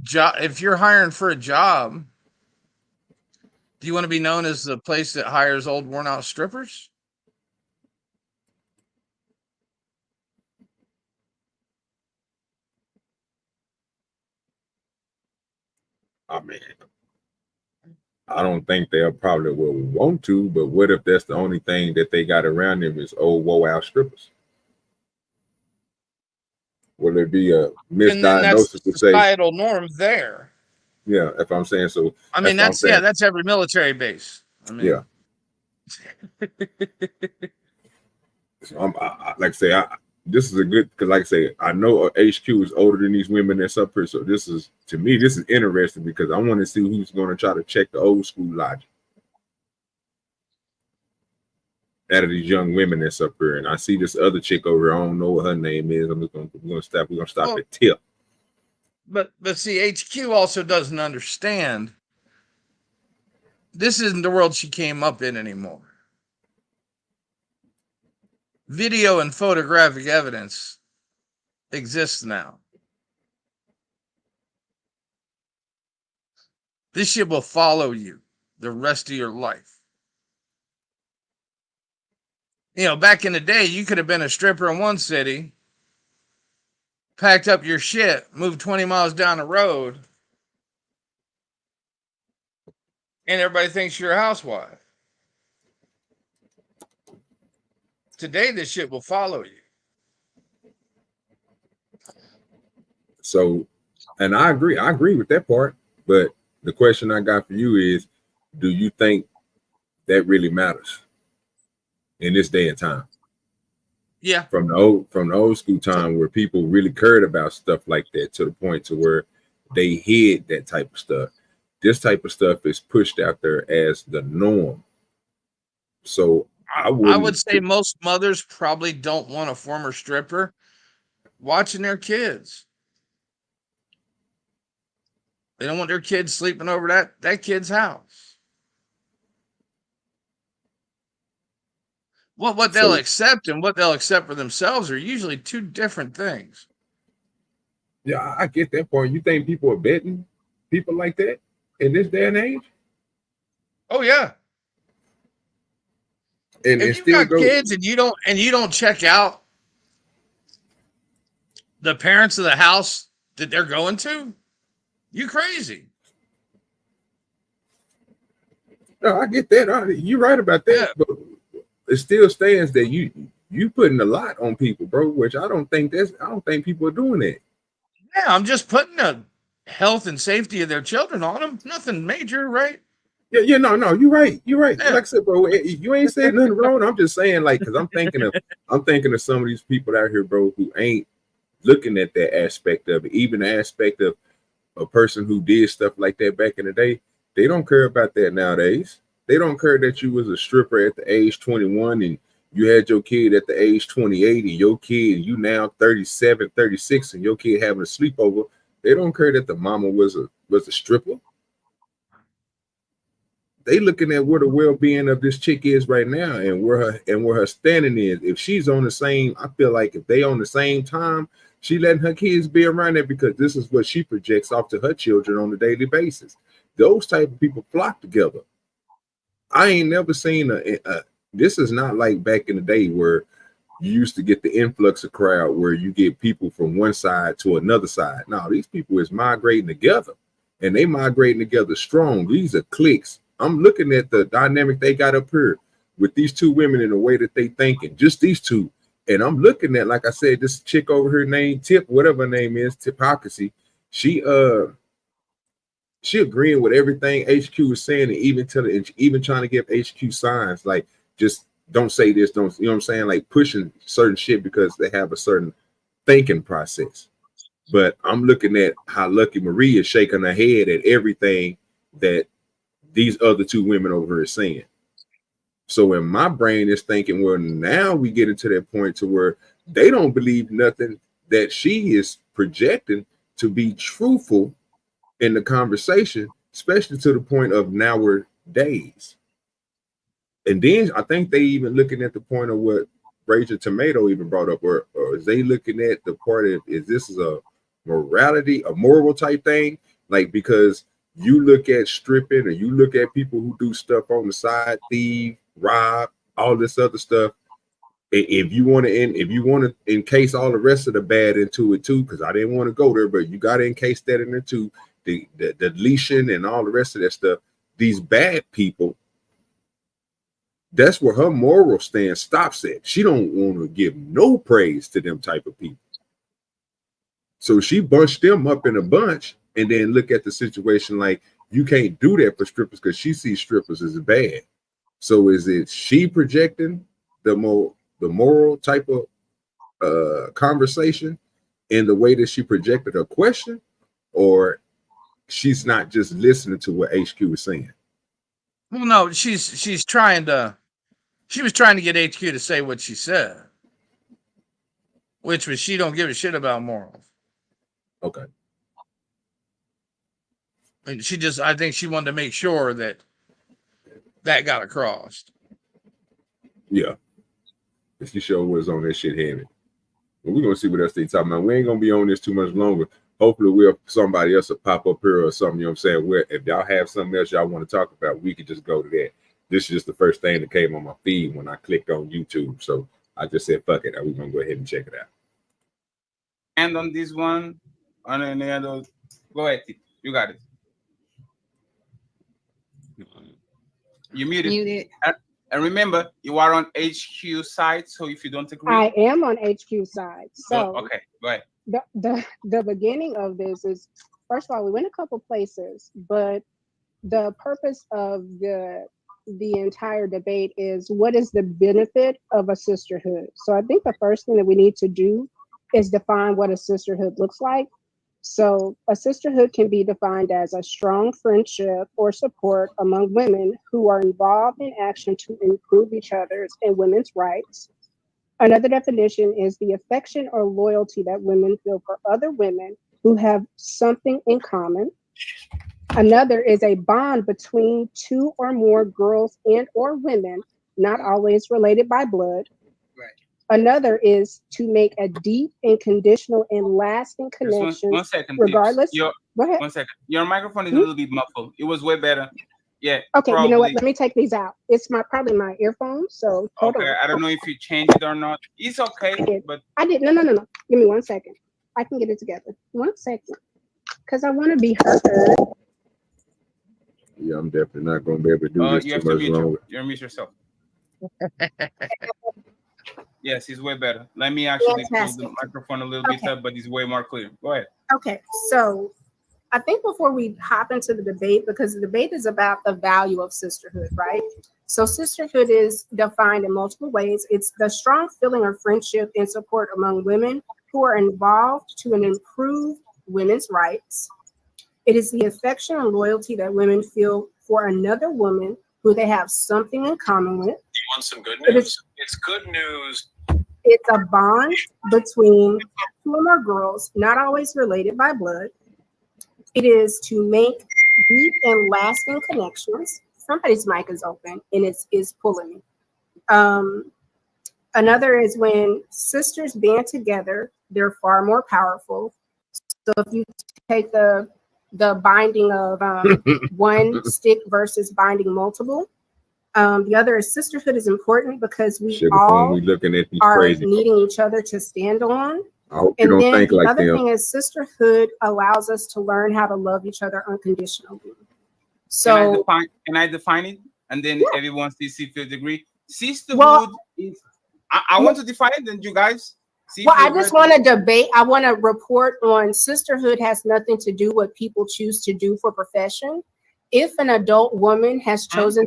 job, do you want to be known as the place that hires old, worn-out strippers? I mean, I don't think they probably will want to, but what if that's the only thing that they got around them is old, woe-out strippers? Will there be a misdiagnosis to say societal norm there? Yeah, if I'm saying so. I mean, that's every military base. I mean, yeah. So like I say, this is a good, because like I say, I know HQ is older than these women that's up here. So this is, to me, this is interesting because I want to see who's going to try to check the old school logic out of these young women that's up here. And I see this other chick over here. I don't know what her name is. We're gonna stop at Tip. But see, HQ also doesn't understand this isn't the world she came up in anymore. Video and photographic evidence exists now. This shit will follow you the rest of your life. You know, back in the day, you could have been a stripper in one city, packed up your shit, moved 20 miles down the road, and everybody thinks you're a housewife. Today, this shit will follow you. So, and I agree with that part. But the question I got for you is, do you think that really matters in this day and time? Yeah. From the old school time where people really cared about stuff like that to the point to where they hid that type of stuff. This type of stuff is pushed out there as the norm. So I would say most mothers probably don't want a former stripper watching their kids. They don't want their kids sleeping over that kid's house. What they'll accept and what they'll accept for themselves are usually two different things. Yeah, I get that part. You think people are betting people like that in this day and age? Oh yeah. And if you've got kids and you don't check out the parents of the house that they're going to, you crazy. No, I get that. You're right about that. Yeah. But it still stands that you putting a lot on people, bro. Which I don't think people are doing that. Yeah, I'm just putting the health and safety of their children on them. Nothing major, right? Yeah, no, you're right. You're right. Yeah. Like I said, bro, you ain't saying nothing wrong. I'm just saying, like, because I'm thinking of some of these people out here, bro, who ain't looking at that aspect of it. Even the aspect of a person who did stuff like that back in the day, they don't care about that nowadays. They don't care that you was a stripper at the age 21 and you had your kid at the age 28 and your kid, you now 37, 36, and your kid having a sleepover. They don't care that the mama was a stripper. They looking at where the well-being of this chick is right now and where her standing is. If she's on the same, I feel like if they on the same time, she letting her kids be around there because this is what she projects off to her children on a daily basis. Those type of people flock together. I ain't never seen this is not like back in the day where you used to get the influx of crowd where you get people from one side to another side. No, these people is migrating together and they migrating together strong. These are cliques. I'm looking at the dynamic they got up here with these two women in the way that they thinking, just these two. And I'm looking at, like I said, this chick over here named Tip, whatever her name is, Tipocracy. She agreeing with everything HQ is saying and even trying to give HQ signs like just don't say this, don't, you know what I'm saying? Like pushing certain shit because they have a certain thinking process. But I'm looking at how Lucky Marie is shaking her head at everything that these other two women over here saying. So in my brain is thinking, well, now we get into that point to where they don't believe nothing that she is projecting to be truthful in the conversation, especially to the point of nowadays. And then I think they even looking at the point of what Rachel Tomato even brought up, or is they looking at the part of, is this is a morality, a moral type thing? Like, because you look at stripping or you look at people who do stuff on the side, thieve, rob, all this other stuff. If you want to encase all the rest of the bad into it too, because I didn't want to go there, but you got to encase that in there too. The deletion and all the rest of that stuff. These bad people, that's where her moral stance stops at. She don't want to give no praise to them type of people. So she bunched them up in a bunch and then look at the situation like you can't do that for strippers because she sees strippers as bad. So is it she projecting the moral type of conversation in the way that she projected her question, or she's not just listening to what HQ is saying? Well, no, she was trying to get HQ to say what she said, which was she don't give a shit about morals. Okay. And I think she wanted to make sure that that got across. Yeah. She sure was on that shit heavy. But we're gonna see what else they talking about. We ain't gonna be on this too much longer. Hopefully somebody else will pop up here or something, you know what I'm saying? Where if y'all have something else y'all want to talk about, we could just go to that. This is just the first thing that came on my feed when I clicked on YouTube. So I just said, fuck it. We're going to go ahead and check it out. And on this one, on any other, go ahead. You got it. You muted. And remember, you are on HQ side. So if you don't agree. I am on HQ side. So okay, go ahead. The beginning of this is, first of all, we went a couple places, but the purpose of the entire debate is what is the benefit of a sisterhood. So I think the first thing that we need to do is define what a sisterhood looks like. So a sisterhood can be defined as a strong friendship or support among women who are involved in action to improve each other's and women's rights. Another definition is the affection or loyalty that women feel for other women who have something in common. Another is a bond between two or more girls and or women, not always related by blood. Right. Another is to make a deep and conditional and lasting connection. One second, regardless. Go ahead. 1 second. Your microphone is a little bit muffled. It was way better. Yeah. Okay, probably. you know what? Let me take these out. It's probably my earphones. So hold on. I don't know if you changed it or not. It's okay, but I did. No. Give me 1 second. I can get it together. 1 second, because I want to be heard. Yeah, I'm definitely not going to be able to do this you have too to much longer. You mute yourself. Yes, it's way better. Let me actually close the microphone a little bit up, but it's way more clear. Go ahead. Okay, so I think before we hop into the debate, because the debate is about the value of sisterhood, right? So sisterhood is defined in multiple ways. It's the strong feeling of friendship and support among women who are involved to improve women's rights. It is the affection and loyalty that women feel for another woman who they have something in common with. You want some good news? It's good news. It's a bond between two or more girls, not always related by blood. It is to make deep and lasting connections. Somebody's mic is open and it's pulling me. Another is when sisters band together, they're far more powerful. So if you take the binding of one stick versus binding multiple. The other is sisterhood is important because we all are needing each other to stand on. And then the other thing is sisterhood allows us to learn how to love each other unconditionally. So can I define it? And then everyone sees if you agree. Sisterhood is, I want to define it, and you guys see. Well, I just want to debate. I want to report on sisterhood has nothing to do with what people choose to do for profession. If an adult woman has chosen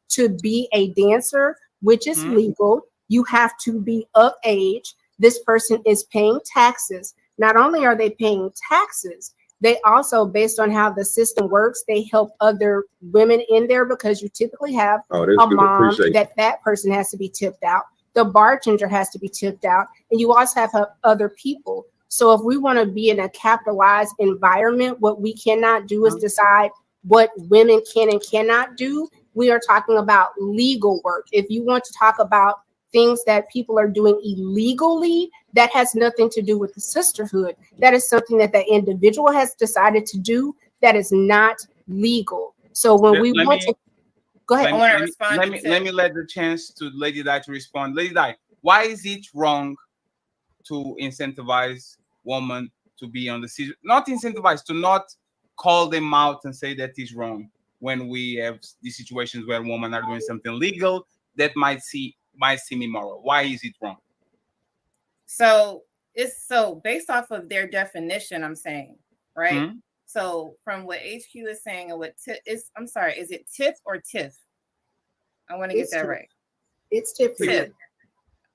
to be a dancer, which is legal, you have to be of age. This person is paying taxes. Not only are they paying taxes, they also, based on how the system works, they help other women in there because you typically have a mom that person has to be tipped out. The bartender has to be tipped out, and you also have other people. So if we want to be in a capitalized environment, what we cannot do is decide what women can and cannot do. We are talking about legal work. If you want to talk about things that people are doing illegally, that has nothing to do with the sisterhood. That is something that the individual has decided to do that is not legal. So when we want to go ahead. Let me let the chance to Lady Di to respond. Lady Di, why is it wrong to incentivize women to be on the not incentivize, to not call them out and say that is wrong when we have these situations where women are doing something legal that might seem immoral? Why is it wrong? So it's based off of their definition, I'm saying, right? So from what HQ is saying and what is it TIF or TIF? I want to get that right. It's TIF. TIF.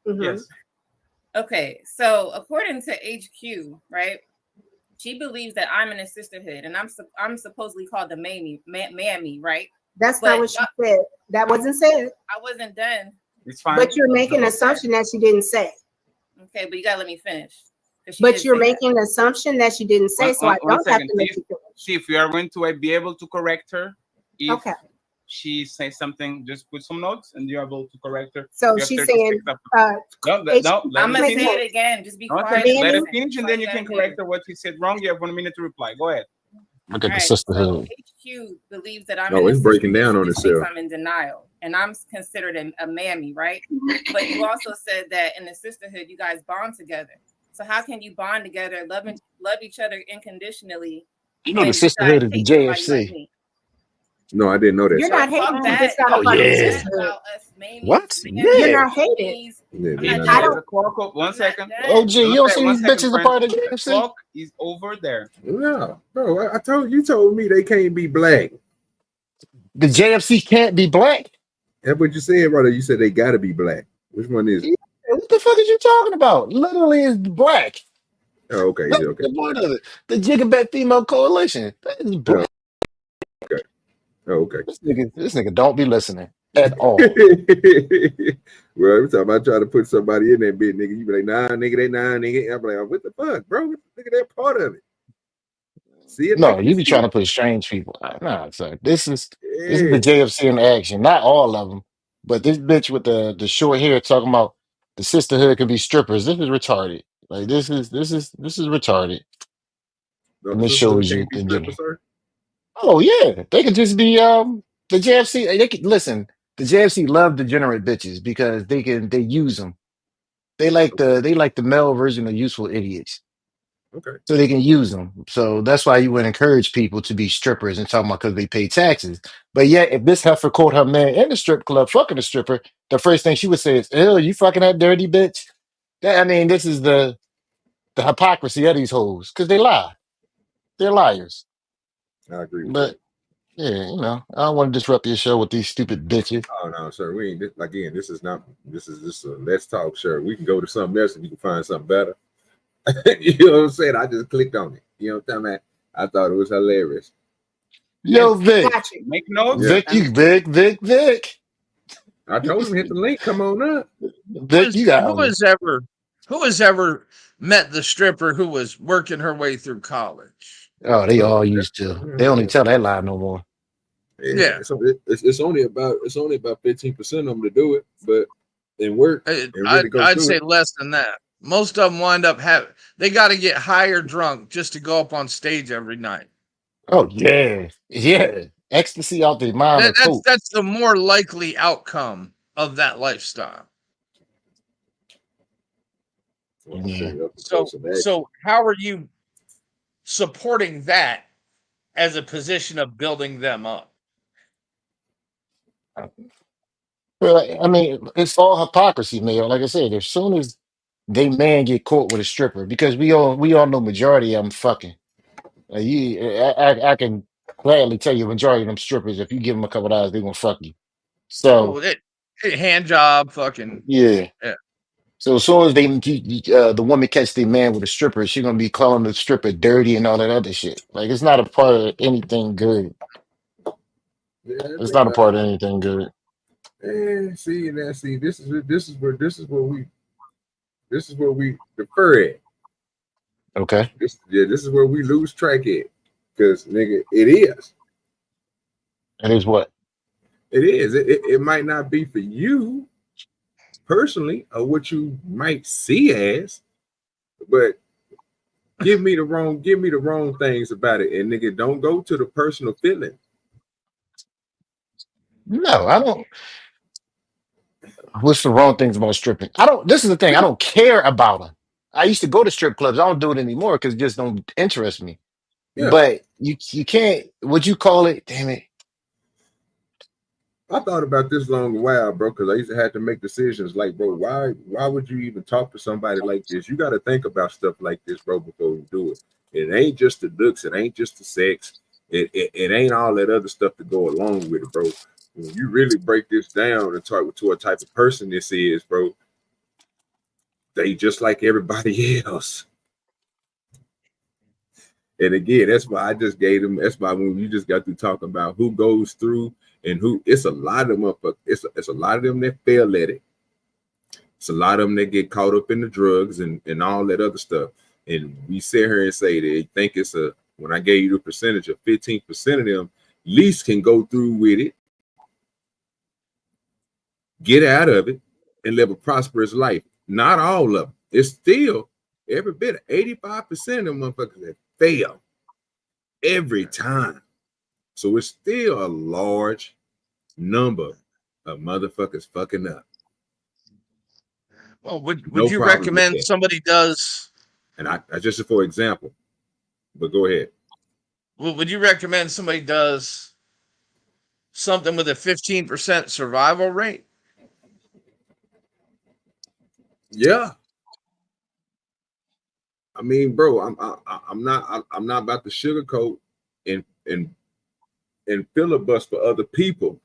Yes. Okay, so according to HQ, right? She believes that I'm in a sisterhood, and I'm supposedly called the mammy, right? That's not what she said. That wasn't said. I wasn't done. It's fine. But you're making an assumption that she didn't say. Okay, but you gotta let me finish. But you're making an assumption that she didn't say, so I don't have to make you finish. See if we are going to be able to correct her. Okay. she says something, just put some notes and you're able to correct her. So You have she's 36 saying, seconds. No, let I'm her gonna finish. say it again. Just be Okay, quiet. let her Listen. finish and then you can correct her what she said wrong. You have 1 minute to reply. Go ahead. Look at the Alright, sisterhood. HQ believes that I'm No, in a it's breaking sisterhood. down on She thinks itself. I'm in denial, and I'm considered a mammy, right? But you also said that in the sisterhood, you guys bond together. So how can you bond together, love each other unconditionally? You know when the you sisterhood guys is the hate somebody like JFC. me? No, I didn't know that. you're not hating Fuck because that. it's not Oh a part of the yeah. sisterhood. About us mammies, What? mammies, You're Yeah. not hated. mammies. Yeah, I'm they're not not. I done. don't. Clock up. 1 I'm second. not done. OG, you don't see these bitches a friend. part of The JFC? clock is over there. No, bro. I told you told me they can't be black. The JFC can't be black. That's what you said, brother. You said they gotta be black. Which one is it? Yeah, what the fuck is you talking about? Literally is black. Oh, okay, That's yeah, okay. the point of it. The Jigabet Female Coalition. That is black. Okay. Oh, okay. This nigga don't be listening at all. Well, every time I try to put somebody in that bit, nigga, you be like, nah, nigga, they nah, nigga. I'm like, what the fuck, bro? Look at that part of it. See it? No, Like you you be see trying to it? put strange people. Nah, sir. This is the Yeah. JFC in action. Not all of them, but this bitch with the short hair talking about the sisterhood could be strippers. This is retarded. Like this is retarded. No, And the this sisterhood shows you can't be in strippers, general. sir. Oh yeah, they could just be the JFC. They could listen. The JFC love degenerate bitches because they use them. They like the male version of useful idiots. Okay. So they can use them. So that's why you would encourage people to be strippers and talking about because they pay taxes. But yet, if this heifer caught her man in the strip club fucking a stripper, the first thing she would say is, "Ew, you fucking that dirty bitch." I mean, this is the hypocrisy of these hoes because they lie. They're liars. I agree with But yeah, I don't want to disrupt your show with these stupid bitches. Oh no, sir. We ain't again. This is not. This is just a let's talk. Sure, we can go to something else and you can find something better. You know what I'm saying? I just clicked on it. You know what I'm talking about? I thought it was hilarious. Yo, Vic. Got you. Make notes. Yeah. Vic. I told him hit the link. Come on up. Vic, you got me. Who has ever met the stripper who was working her way through college? Oh, they all used to. They don't even tell that lie no more. Yeah. So it's only about 15% of them to do it, but in work, and really go I'd through say it. less than that. Most of them wind up they got to get high or drunk just to go up on stage every night. Oh yeah. Ecstasy out their mind or coke. That's the more likely outcome of that lifestyle. Yeah. So how are you supporting that as a position of building them up? Well, I mean, it's all hypocrisy, Mayor. Like I said, as soon as they man get caught with a stripper, because we all know majority of them fucking. I can gladly tell you, majority of them strippers, if you give them a couple dollars, they gonna fuck you. So Hand job, fucking yeah. yeah. So as soon as the woman catch the man with a stripper, she gonna be calling the stripper dirty and all that other shit. Like it's not a part of anything good. It's not a part of anything good. And see, this is where we defer at. Okay. This is where we lose track at. Because nigga, it is. It is what? It is. It might not be for you personally or what you might see as, but give me the wrong things about it. And nigga, don't go to the personal feeling. No, I don't. What's the wrong things about stripping? This is the thing. I don't care about them. I used to go to strip clubs. I don't do it anymore because it just don't interest me. Yeah. But you can't. Would you call it? Damn it. I thought about this long while, bro, because I used to have to make decisions like, bro, why would you even talk to somebody like this? You got to think about stuff like this, bro, before you do it. It ain't just the looks. It ain't just the sex. It ain't all that other stuff to go along with it, bro. When you really break this down and talk to a type of person this is, bro, they just like everybody else. And again, that's why I just gave them. That's why when you just got through talking about who goes through and who, it's a lot of them. It's a lot of them that fail at it. It's a lot of them that get caught up in the drugs and all that other stuff. And we sit here and say they think it's when I gave you the percentage of 15% of them least can go through with it get out of it, and live a prosperous life. Not all of them. It's still every bit, 85% of them motherfuckers that fail every time. So it's still a large number of motherfuckers fucking up. Well, would No you problem with recommend that. somebody does? And I just for example, but go ahead. Would you recommend somebody does something with a 15% survival rate? Yeah. I mean, bro, I'm not about to sugarcoat and filibuster for other people.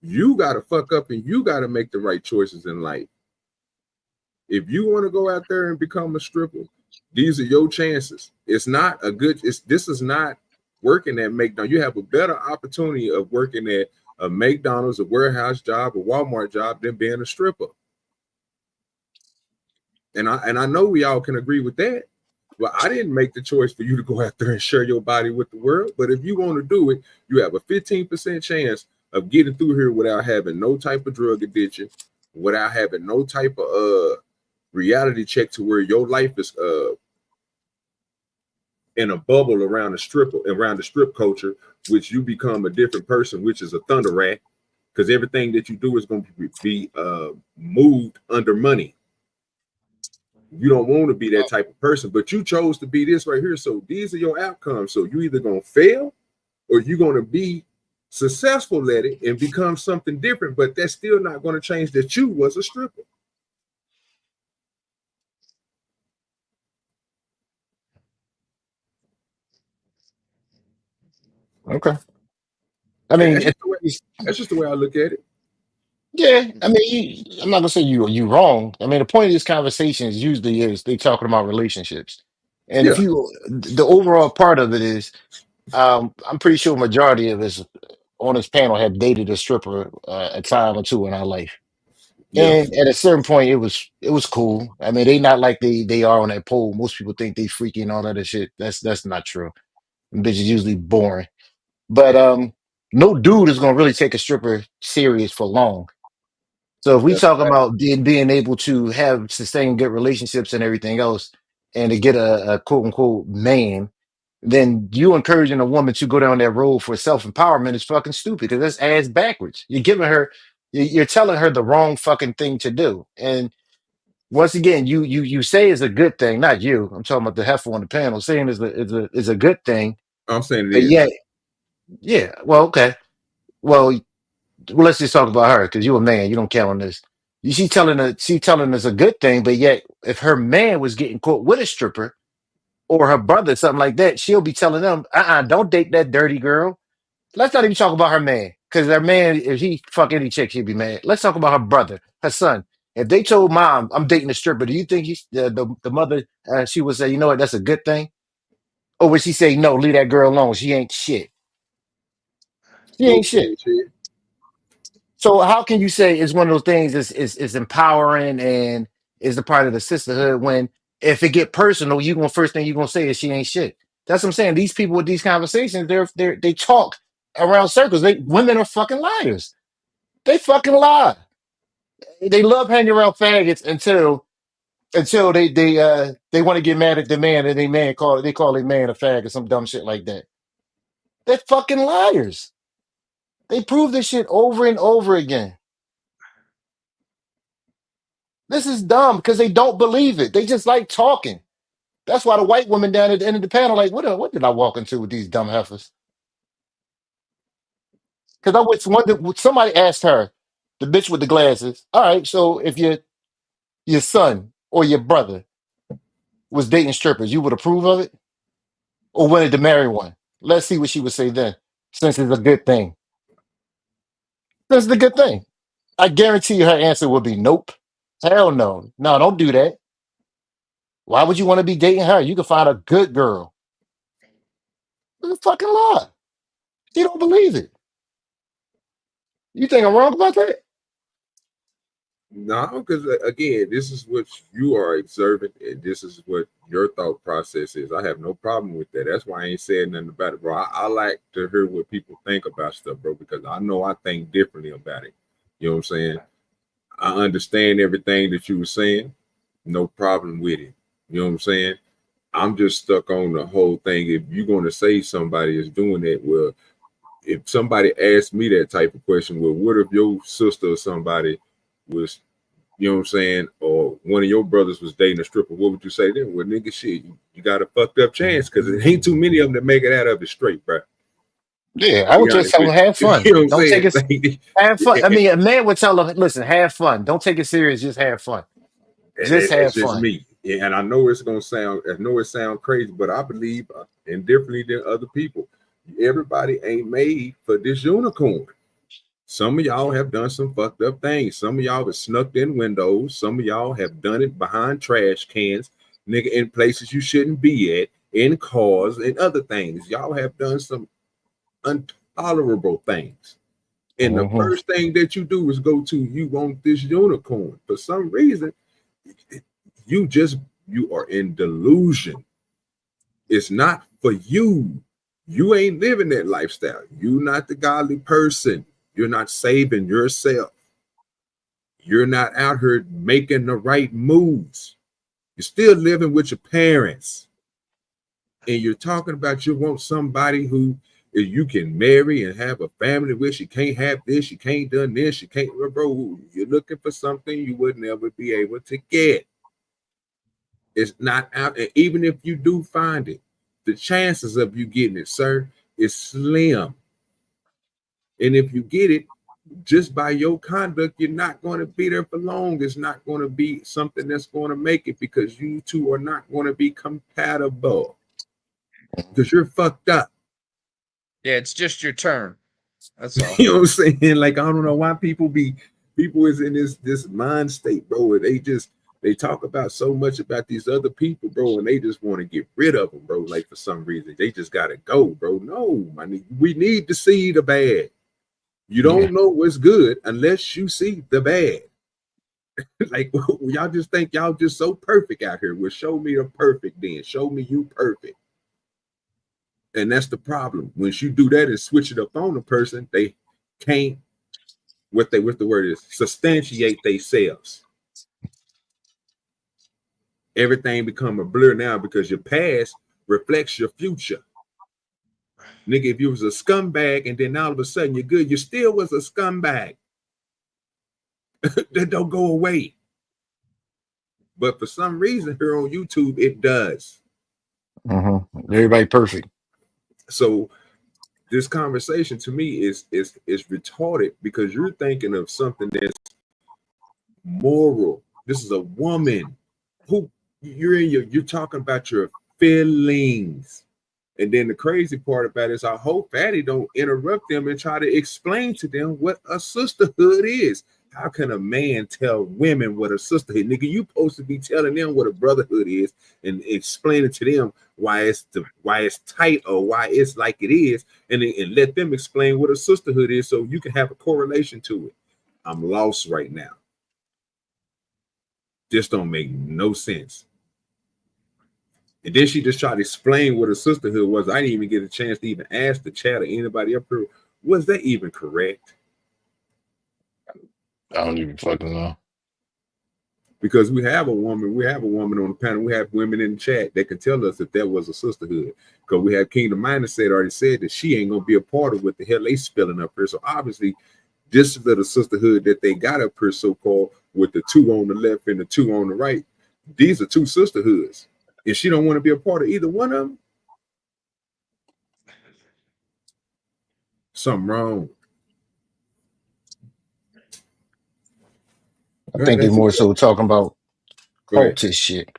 You gotta fuck up and you gotta make the right choices in life. If you want to go out there and become a stripper, these are your chances. This is not working at McDonald's. You have a better opportunity of working at a McDonald's, a warehouse job, a Walmart job than being a stripper. And I know we all can agree with that. Well, I didn't make the choice for you to go out there and share your body with the world. But if you want to do it, you have a 15% chance of getting through here without having no type of drug addiction, without having no type of reality check to where your life is in a bubble around the strip culture, which you become a different person, which is a thunder rat, because everything that you do is going to be moved under money. You don't want to be that type of person, but you chose to be this right here. So these are your outcomes. So you either gonna fail or you're gonna be successful at it and become something different, but that's still not going to change that you was a stripper. Okay. I mean, that's just the way I look at it. Yeah, I mean, I'm not gonna say you wrong. I mean, the point of this conversation is usually is they talking about relationships, and if Yeah. the overall part of it is, I'm pretty sure majority of us on this panel have dated a stripper a time or two in our life, Yeah. and at a certain point, it was cool. I mean, they not like they are on that pole. Most people think they freaky and all that other shit. That's not true. Them bitches usually boring, but no dude is gonna really take a stripper serious for long. So if we That's talk right. about being able to have sustain good relationships and everything else, and to get a quote unquote man, then you encouraging a woman to go down that road for self empowerment is fucking stupid because that's ass backwards. You're giving her, you're telling her the wrong fucking thing to do. And once again, you say it's a good thing, not you. I'm talking about the heifer on the panel saying is a good thing, I'm saying it but is. yeah, yeah. Well, okay. Well, let's just talk about her because you're a man. You don't count on this. She telling us a good thing, but yet if her man was getting caught with a stripper or her brother, something like that, she'll be telling them, don't date that dirty girl. Let's not even talk about her man because her man, if he fuck any chick, she'd be mad. Let's talk about her brother, her son. If they told mom, I'm dating a stripper, do you think the mother, she would say, you know what, that's a good thing? Or would she say, no, leave that girl alone. She ain't shit. She ain't shit. So how can you say it's one of those things is empowering and is a part of the sisterhood when if it get personal, first thing you're gonna say is she ain't shit. That's what I'm saying. These people with these conversations, they talk around circles. Women are fucking liars. They fucking lie. They love hanging around faggots until they want to get mad at the man and they call their man a fag or some dumb shit like that. They're fucking liars. They prove this shit over and over again. This is dumb because they don't believe it. They just like talking. That's why the white woman down at the end of the panel, like, what did I walk into with these dumb heifers? Because I was wondering, somebody asked her, the bitch with the glasses, all right, so if your son or your brother was dating strippers, you would approve of it? Or wanted to marry one? Let's see what she would say then, since it's a good thing. Since it's a good thing. I guarantee you her answer would be nope. Hell no. No, don't do that. Why would you want to be dating her? You can find a good girl. It's a fucking lie. You don't believe it. You think I'm wrong about that? No, because again, this is what you are observing, and this is what your thought process is. I have no problem with that. That's why I ain't saying nothing about it, bro. I like to hear what people think about stuff, bro, because I know I think differently about it. You know what I'm saying? I understand everything that you were saying. No problem with it. You know what I'm saying? I'm just stuck on the whole thing. If you're going to say somebody is doing that, well, if somebody asked me that type of question, well, what if your sister or somebody was, you know what I'm saying, or one of your brothers was dating a stripper, what would you say then? Well, nigga, shit, you got a fucked up chance because it ain't too many of them that make it out of it straight, bro. Yeah, I I'll would be just honest tell them with you. have fun. You know what I'm Don't take saying? it. Have fun. I mean, a man would tell them, listen, have fun. Don't take it serious. Just have fun. Just That's have just fun. me. Yeah, and I know it's gonna sound, I know it sounds crazy, but I believe, and differently than other people, everybody ain't made for this unicorn. Some of y'all have done some fucked up things. Some of y'all have snuck in windows. Some of y'all have done it behind trash cans, nigga, in places you shouldn't be at, in cars and other things. Y'all have done some intolerable things. And the Mhm. first thing that you do is go to, you want this unicorn. For some reason, you are in delusion. It's not for you. You ain't living that lifestyle. You're not the godly person. You're not saving yourself. You're not out here making the right moves. You're still living with your parents. And you're talking about you want somebody who you can marry and have a family with. You can't have this, you can't done this, you can't, bro. You're looking for something you would never be able to get. It's not out. And even if you do find it, the chances of you getting it, sir, is slim. And if you get it, just by your conduct, you're not going to be there for long. It's not going to be something that's going to make it because you two are not going to be compatible because you're fucked up. Yeah, it's just your turn. That's all. You know what I'm saying? Like, I don't know why people is in this mind state, bro. They talk about so much about these other people, bro, and they just want to get rid of them, bro. Like, for some reason, they just gotta go, bro. No, we need to see the bad. You don't know what's good unless you see the bad. Like, y'all just think y'all just so perfect out here. Well, show me the perfect then. Show me you perfect. And that's the problem. Once you do that and switch it up on the person, they can't, what the word is, substantiate themselves. Everything become a blur now because your past reflects your future. Nigga, if you was a scumbag and then all of a sudden you're good, you still was a scumbag. That don't go away. But for some reason here on YouTube, it does. Everybody perfect. So this conversation to me is retarded because you're thinking of something that's moral. This is a woman who you're talking about your feelings. And then the crazy part about it is I hope Fatty don't interrupt them and try to explain to them what a sisterhood is. How can a man tell women what a sisterhood? Nigga, you supposed to be telling them what a brotherhood is and explaining to them why it's tight or why it's like it is, and let them explain what a sisterhood is so you can have a correlation to it. I'm lost right now. This don't make no sense. And then she just tried to explain what a sisterhood was. I didn't even get a chance to even ask the chat or anybody up here, was that even correct? I don't even fucking know. Because we have a woman on the panel, we have women in the chat that can tell us if that was a sisterhood. Because we have Kingdom Mindset already said that she ain't gonna be a part of what the hell they spilling up here. So obviously, this little sisterhood that they got up here, so-called, with the two on the left and the two on the right, these are two sisterhoods. And she don't want to be a part of either one of them. Something wrong. I think they're more so talking about cultist shit.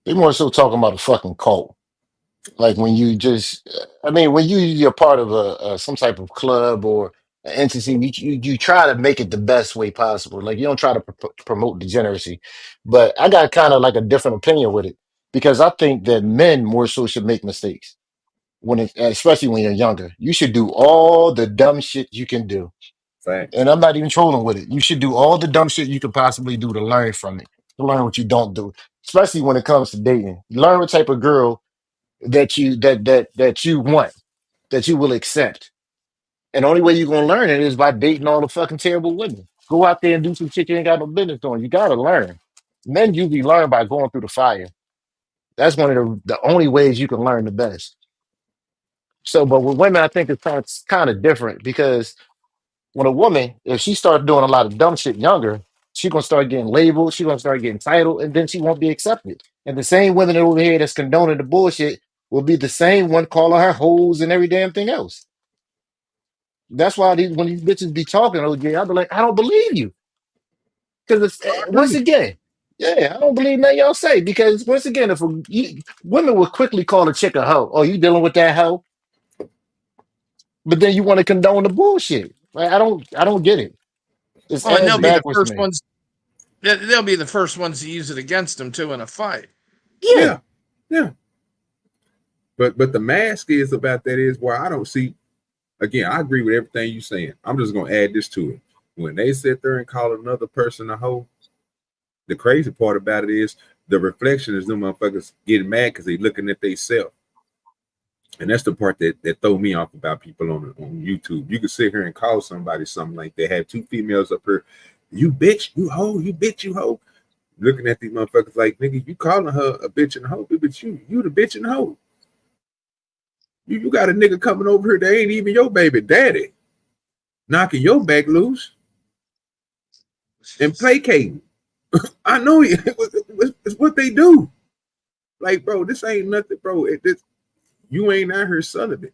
They're more so talking about a fucking cult. Like when you just, I mean, when you're part of a some type of club or an entity, you try to make it the best way possible. Like you don't try to promote degeneracy. But I got kind of like a different opinion with it because I think that men more so should make mistakes especially when you're younger. You should do all the dumb shit you can do. Fact. And I'm not even trolling with it. You should do all the dumb shit you could possibly do to learn from it, to learn what you don't do, especially when it comes to dating. Learn what type of girl that you want, that you will accept. And the only way you're gonna learn it is by dating all the fucking terrible women. Go out there and do some shit you ain't got no business doing. You gotta learn. Men usually learn by going through the fire. That's one of the only ways you can learn the best. So, but with women, I think it's kind of different because when a woman, if she starts doing a lot of dumb shit younger, she gonna start getting labeled, she gonna start getting titled, and then she won't be accepted. And the same women over here that's condoning the bullshit will be the same one calling her hoes and every damn thing else. That's why when these bitches be talking, OJ, I'll be like, I don't believe you. Because once again, yeah, I don't believe nothing y'all say. Because once again, women will quickly call a chick a hoe. Oh, you dealing with that hoe? But then you want to condone the bullshit. Like, I don't get it. It's Well, and ass they'll be the backwards to first me. ones. They'll be the first ones to use it against them too in a fight. Yeah. But the mask is about that is where I don't see. Again, I agree with everything you're saying. I'm just gonna add this to it. When they sit there and call another person a hoe, the crazy part about it is the reflection is them motherfuckers getting mad because they looking at themselves. And that's the part that throw me off about people on YouTube. You can sit here and call somebody something like they have two females up here. You bitch, you hoe, you bitch, you hoe. Looking at these motherfuckers like, nigga, you calling her a bitch and a hoe, but you the bitch and hoe. You got a nigga coming over here that ain't even your baby daddy, knocking your back loose and placating. I know it's what they do. Like, bro, this ain't nothing, bro. You ain't out here selling it.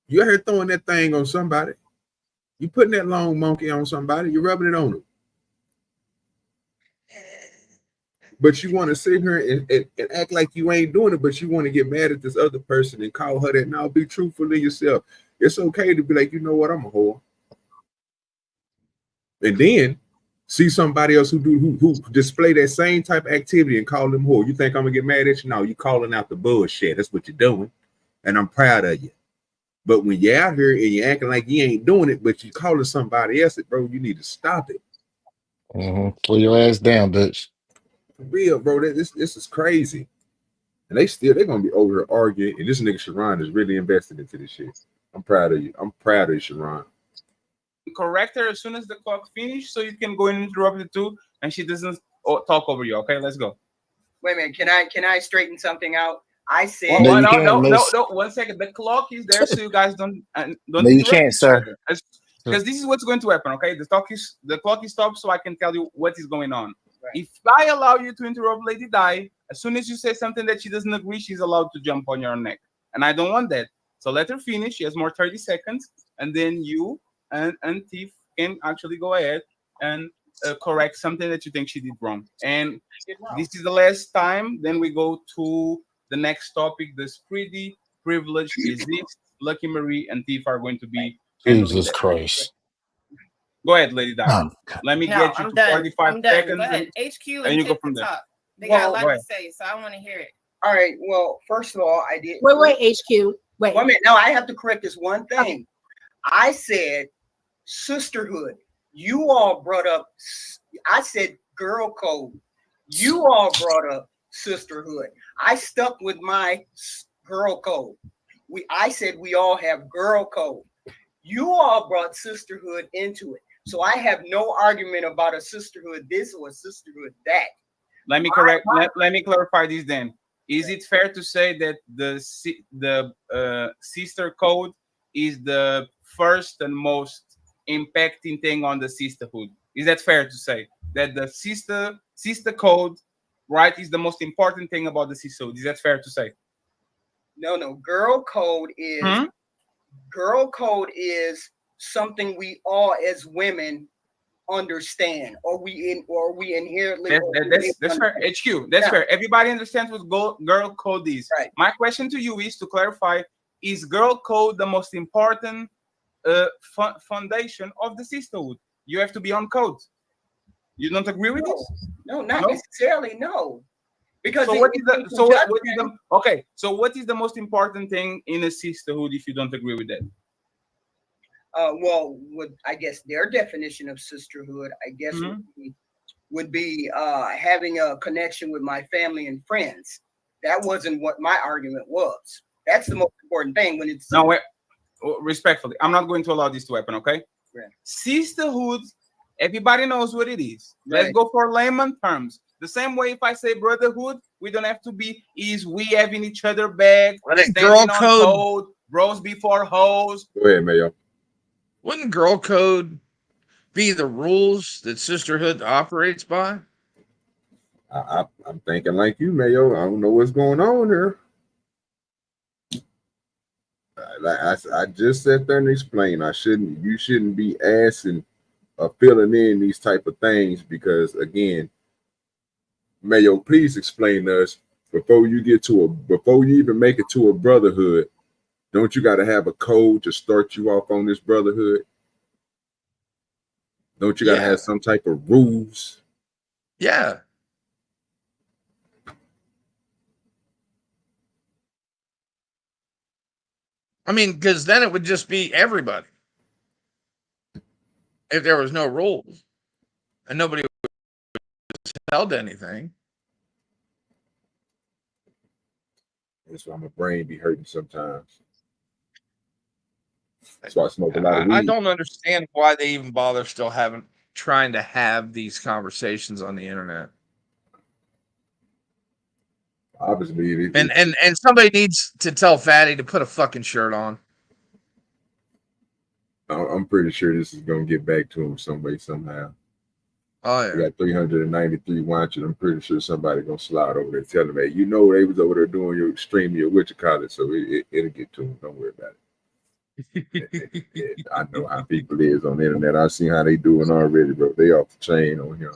You out here throwing that thing on somebody. You putting that long monkey on somebody. You rubbing it on them. But you want to sit here and act like you ain't doing it, but you want to get mad at this other person and call her that. Now be truthful to yourself. It's okay to be like, you know what, I'm a whore. And then see somebody else who display that same type of activity and call them whore. You think I'm gonna get mad at you? No, you calling out the bullshit. That's what you're doing. And I'm proud of you. But when you're out here and you're acting like you ain't doing it, but you calling somebody else, bro, you need to stop it. Pull your ass down, bitch. For real, bro. This is crazy. And they're gonna be over here arguing. And this nigga Sharon is really invested into this shit. I'm proud of you. I'm proud of you, Sharon. Correct her as soon as the clock finishes, so you can go and interrupt it too, and she doesn't talk over you. Okay, let's go. Wait a minute. Can I straighten something out? I said Well, no. 1 second. The clock is there, so you guys don't No, you interrupt can't, each sir. other. Because this is what's going to happen. Okay, the clock is stopped, so I can tell you what is going on. Right. If I allow you to interrupt Lady Di, as soon as you say something that she doesn't agree, she's allowed to jump on your neck, and I don't want that. So let her finish. She has more 30 seconds, and then you and Tiff can actually go ahead and correct something that you think she did wrong. And this is the last time. Then we go to the next topic. The Spreedy privilege is this. Lucky Marie and Tiff are going to be. Jesus Christ. Go ahead, Lady Di. Oh, Let me No, get you I'm to done. 45 I'm done. seconds. Go ahead. HQ and and you go Tiff from to there. talk. They got a lot go to ahead. say, so I want to hear it. All right. Well, first of all, I did. Wait, HQ. Wait. 1 minute. No, I have to correct this one thing. I said sisterhood. You all brought up. I said girl code. You all brought up sisterhood. I stuck with my girl code. I said we all have girl code. You all brought sisterhood into it. So I have no argument about a sisterhood this or a sisterhood that. Let me let me clarify this then. Is it fair to say that the sister code is the first and most impacting thing on the sisterhood? Is that fair to say that the sister code, right, is the most important thing about the sisterhood? Is that fair to say? No. Girl code is something we all as women understand, or we inherently. That's fair. HQ. That's fair. Everybody understands what girl code is. Right. My question to you is to clarify: is girl code the most important foundation of the sisterhood? You have to be on code. You don't agree with this? No, not necessarily. No. Because so what is the most important thing in a sisterhood if you don't agree with that? I guess their definition of sisterhood, I guess, would be having a connection with my family and friends. That wasn't what my argument was. That's the most important thing when it's. No, respectfully, I'm not going to allow this to happen. Okay, Sisterhood, everybody knows what it is. Let's Right. go for layman terms. The same way if I say brotherhood, we don't have to be is we having each other back, Wouldn't standing girl on code code, bros before hoes. Go ahead, Mayo. wouldn't girl code be the rules that sisterhood operates by? I'm thinking like you, Mayo. I don't know what's going on there. I just sat there and explained. You shouldn't be asking or filling in these type of things because again, Mayo, please explain to us before you even make it to a brotherhood. Don't you got to have a code to start you off on this brotherhood? Don't you got to have some type of rules? Yeah. I mean, because then it would just be everybody. If there was no rules and nobody was held to anything. That's why my brain be hurting sometimes. That's why I smoke a lot of weed. I don't understand why they even bother still trying to have these conversations on the internet. Obviously, And somebody needs to tell Fatty to put a fucking shirt on. I'm pretty sure this is gonna get back to him some way, somehow. Oh yeah. We got 393 watching. I'm pretty sure somebody gonna slide over there and tell them, hey, you know they was over there doing your stream, your what you call it, so it'll get to them. Don't worry about it. Yeah, I know how people is on the internet. I see how they doing already, bro. They off the chain on here.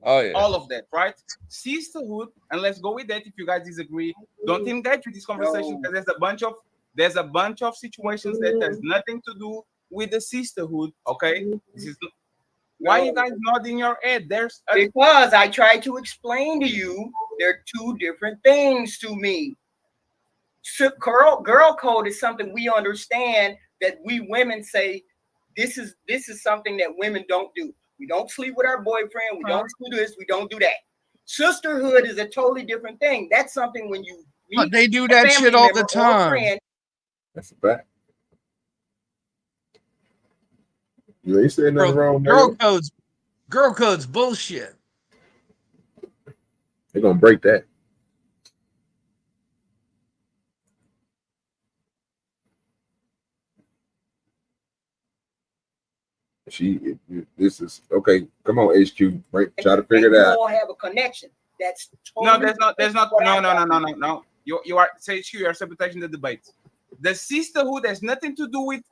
Oh yeah. All of that, right? Sisterhood, and let's go with that if you guys disagree. Don't engage with this conversation because there's a bunch of situations that has nothing to do with the sisterhood. Okay, this is why you guys nodding your head. Because I tried to explain to you they're two different things to me. So girl code is something we understand that we women say this is something that women don't do. We don't sleep with our boyfriend. We don't do this. We don't do that. Sisterhood is a totally different thing. That's something when you meet But they do a that family shit all member the or a time. friend. That's a fact. You ain't saying nothing wrong, Girl man. codes bullshit. They're gonna break that. This is okay. Come on, HQ. Right, try to figure it You out. all have a connection. That's No, totally there's not. what I thought. No. You are say you are sabotaging the debate. The sisterhood has nothing to do with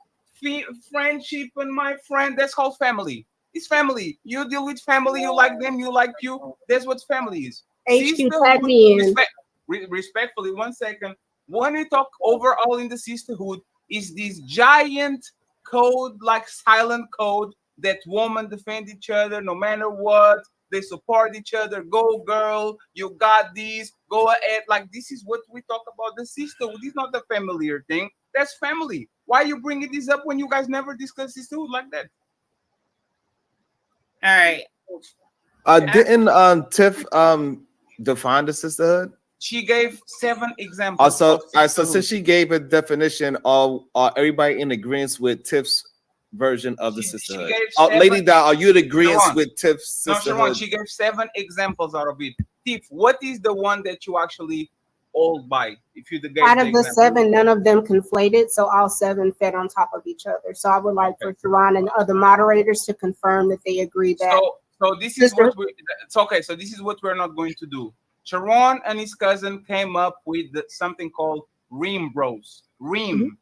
friendship and my friend. That's called family. It's family. You deal with family. You like them. You like you. That's what family is. HQ, tag me in. Respectfully, 1 second. When we talk overall in the sisterhood, is this giant code, like silent code, that women defend each other no matter what. They support each other. Go, girl. You got these. Go ahead. Like, this is what we talk about the sisterhood. This is not the familiar thing. That's family. Why are you bringing this up when you guys never discuss sisterhood like that? All right. Didn't Tiff define the sisterhood? She gave 7 examples. Also, of so sisterhood. since she gave a definition, are everybody in agreement with Tiff's version of the sisterhood? gave Lady seven- Di, are you in agreement Sharon. with Tiff's No, sisterhood? Sharon, she gave 7 examples out of it. Tiff, what is the one that you actually hold by? If you gave Out of the example? 7, none of them conflated, so all 7 fed on top of each other. So I would like for Sharon and other moderators to confirm that they agree that. So this is what it's okay. So this is what we're not going to do. Sharon and his cousin came up with something called Ream Bros. Ream,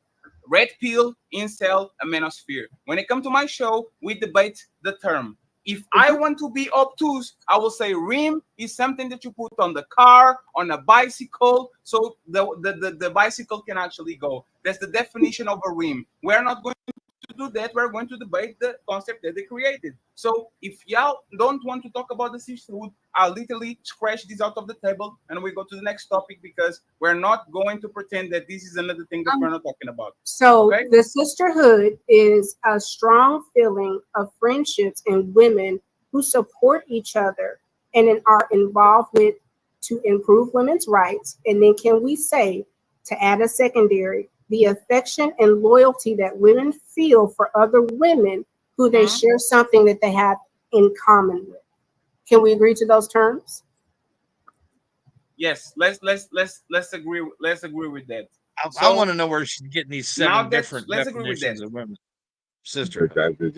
red pill, incel, and manosphere. When it comes to my show, we debate the term. If I want to be obtuse, I will say Ream is something that you put on the car, on a bicycle, so the bicycle can actually go. That's the definition of a Ream. We're not going to do that. We're going to debate the concept that they created. So if y'all don't want to talk about the sisterhood, I'll literally scratch this out of the table and we go to the next topic because we're not going to pretend that this is another thing that we're not talking about. So Okay? the sisterhood is a strong feeling of friendships and women who support each other and are involved with to improve women's rights. And then can we say, to add a secondary, the affection and loyalty that women feel for other women who they share something that they have in common with. Can we agree to those terms? Yes, let's agree. Let's agree with that. I want to know where she's getting these now seven that- different let's agree with definitions that. of women. Sister.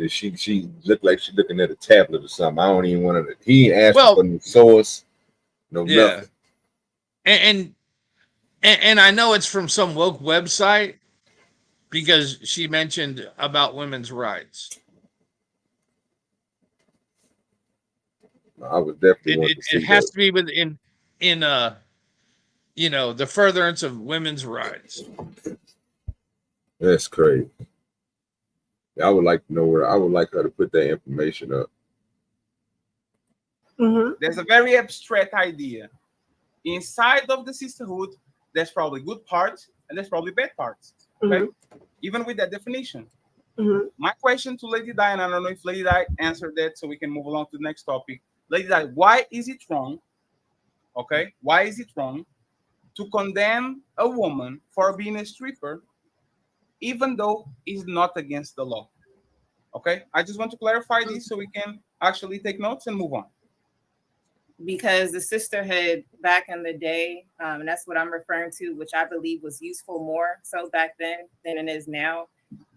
She looked like she's looking at a tablet or something. I don't even want to. He ain't asking Well, for no source, no Yeah. nothing. And I know it's from some woke website because she mentioned about women's rights. I would definitely want to see It has that. to be within the furtherance of women's rights. That's crazy. I would like to know where. I would like her to put that information up. There's a very abstract idea. Inside of the sisterhood, there's probably good parts and there's probably bad parts. Okay? Even with that definition. My question to Lady Di, and I don't know if Lady Di answered that, so we can move along to the next topic. Lady Di, why is it wrong? Okay, why is it wrong to condemn a woman for being a stripper, even though it's not against the law? Okay, I just want to clarify this so we can actually take notes and move on. Because the sisterhood back in the day, and that's what I'm referring to, which I believe was useful more so back then than it is now,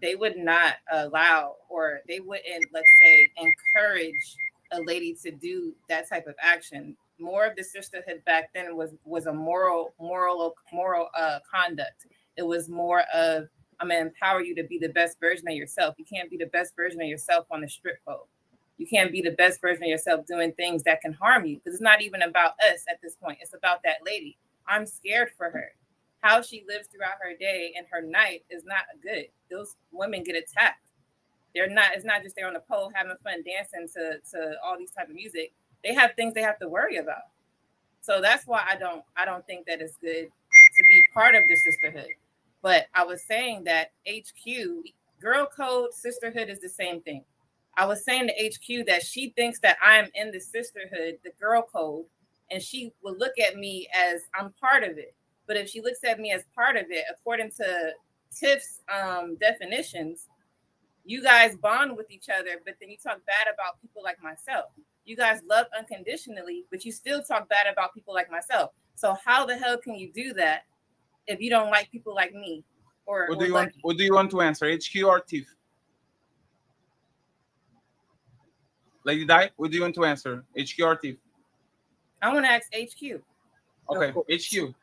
they would not allow, or they wouldn't, let's say, encourage a lady to do that type of action. More of the sisterhood back then was a moral conduct. It was more of, I'm gonna empower you to be the best version of yourself. You can't be the best version of yourself on the strip pole. You can't be the best version of yourself doing things that can harm you, because it's not even about us at this point. It's about that lady. I'm scared for her. How she lives throughout her day and her night is not good. Those women get attacked. They're not. It's not just they're on the pole having fun dancing to all these type of music. They have things they have to worry about. So that's why I don't think that it's good to be part of the sisterhood. But I was saying that HQ, girl code, sisterhood is the same thing. I was saying to HQ that she thinks that I'm in the sisterhood, the girl code, and she will look at me as I'm part of it. But if she looks at me as part of it, according to Tiff's definitions, you guys bond with each other, but then you talk bad about people like myself. You guys love unconditionally, but you still talk bad about people like myself. So how the hell can you do that if you don't like people like me? What do you want to answer, HQ or Tiff? Lady Di, what do you want to answer, HQ or Tiff? I want to ask HQ. Okay, HQ.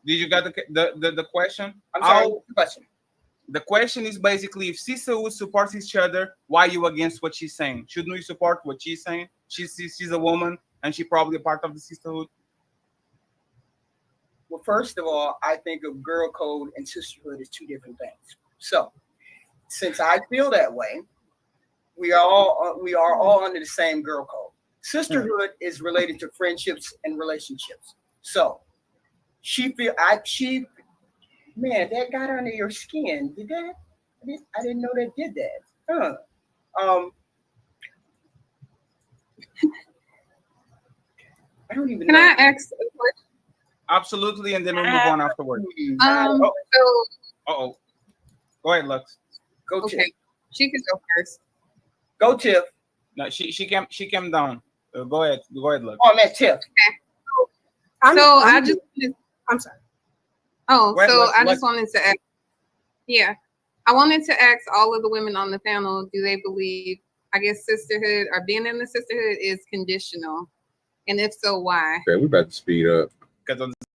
Did you get the question? I'm sorry, the question. The question is basically, if sisterhood supports each other, why are you against what she's saying? Shouldn't we support what she's saying? She's a woman and she's probably a part of the sisterhood. Well, first of all, I think of girl code and sisterhood as two different things. So, since I feel that way, we are all under the same girl code. Sisterhood is related to friendships and relationships. So, man, that got under your skin. Did that? I didn't know that did that. I don't even know. Can I ask a question? Absolutely, and then we'll move on afterwards. So Go ahead, Lux. Go Tiff. okay, she can go first. Go Tiff. No, she came down. Go ahead, Lux. Oh man, Tiff. I'm sorry. Oh, Go ahead, so Lux, I Lux. just wanted to ask. Yeah, I wanted to ask all of the women on the panel: do they believe, I guess, sisterhood or being in the sisterhood is conditional, and if so, why? Okay, we about to speed up. Because on the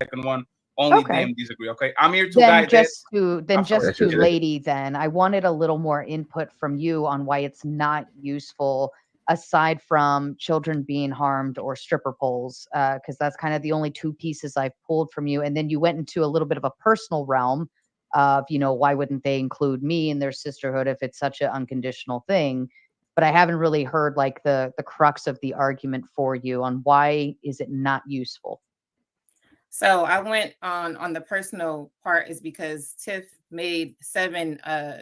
second one, only Okay. them disagree. Okay, I'm here to Then guide just this. to then just That's to just- lady then I wanted a little more input from you on why it's not useful aside from children being harmed or stripper poles, because that's kind of the only two pieces I've pulled from you. And then you went into a little bit of a personal realm of, why wouldn't they include me in their sisterhood if it's such an unconditional thing? But I haven't really heard like the crux of the argument for you on why is it not useful. So I went on the personal part is because Tiff made 7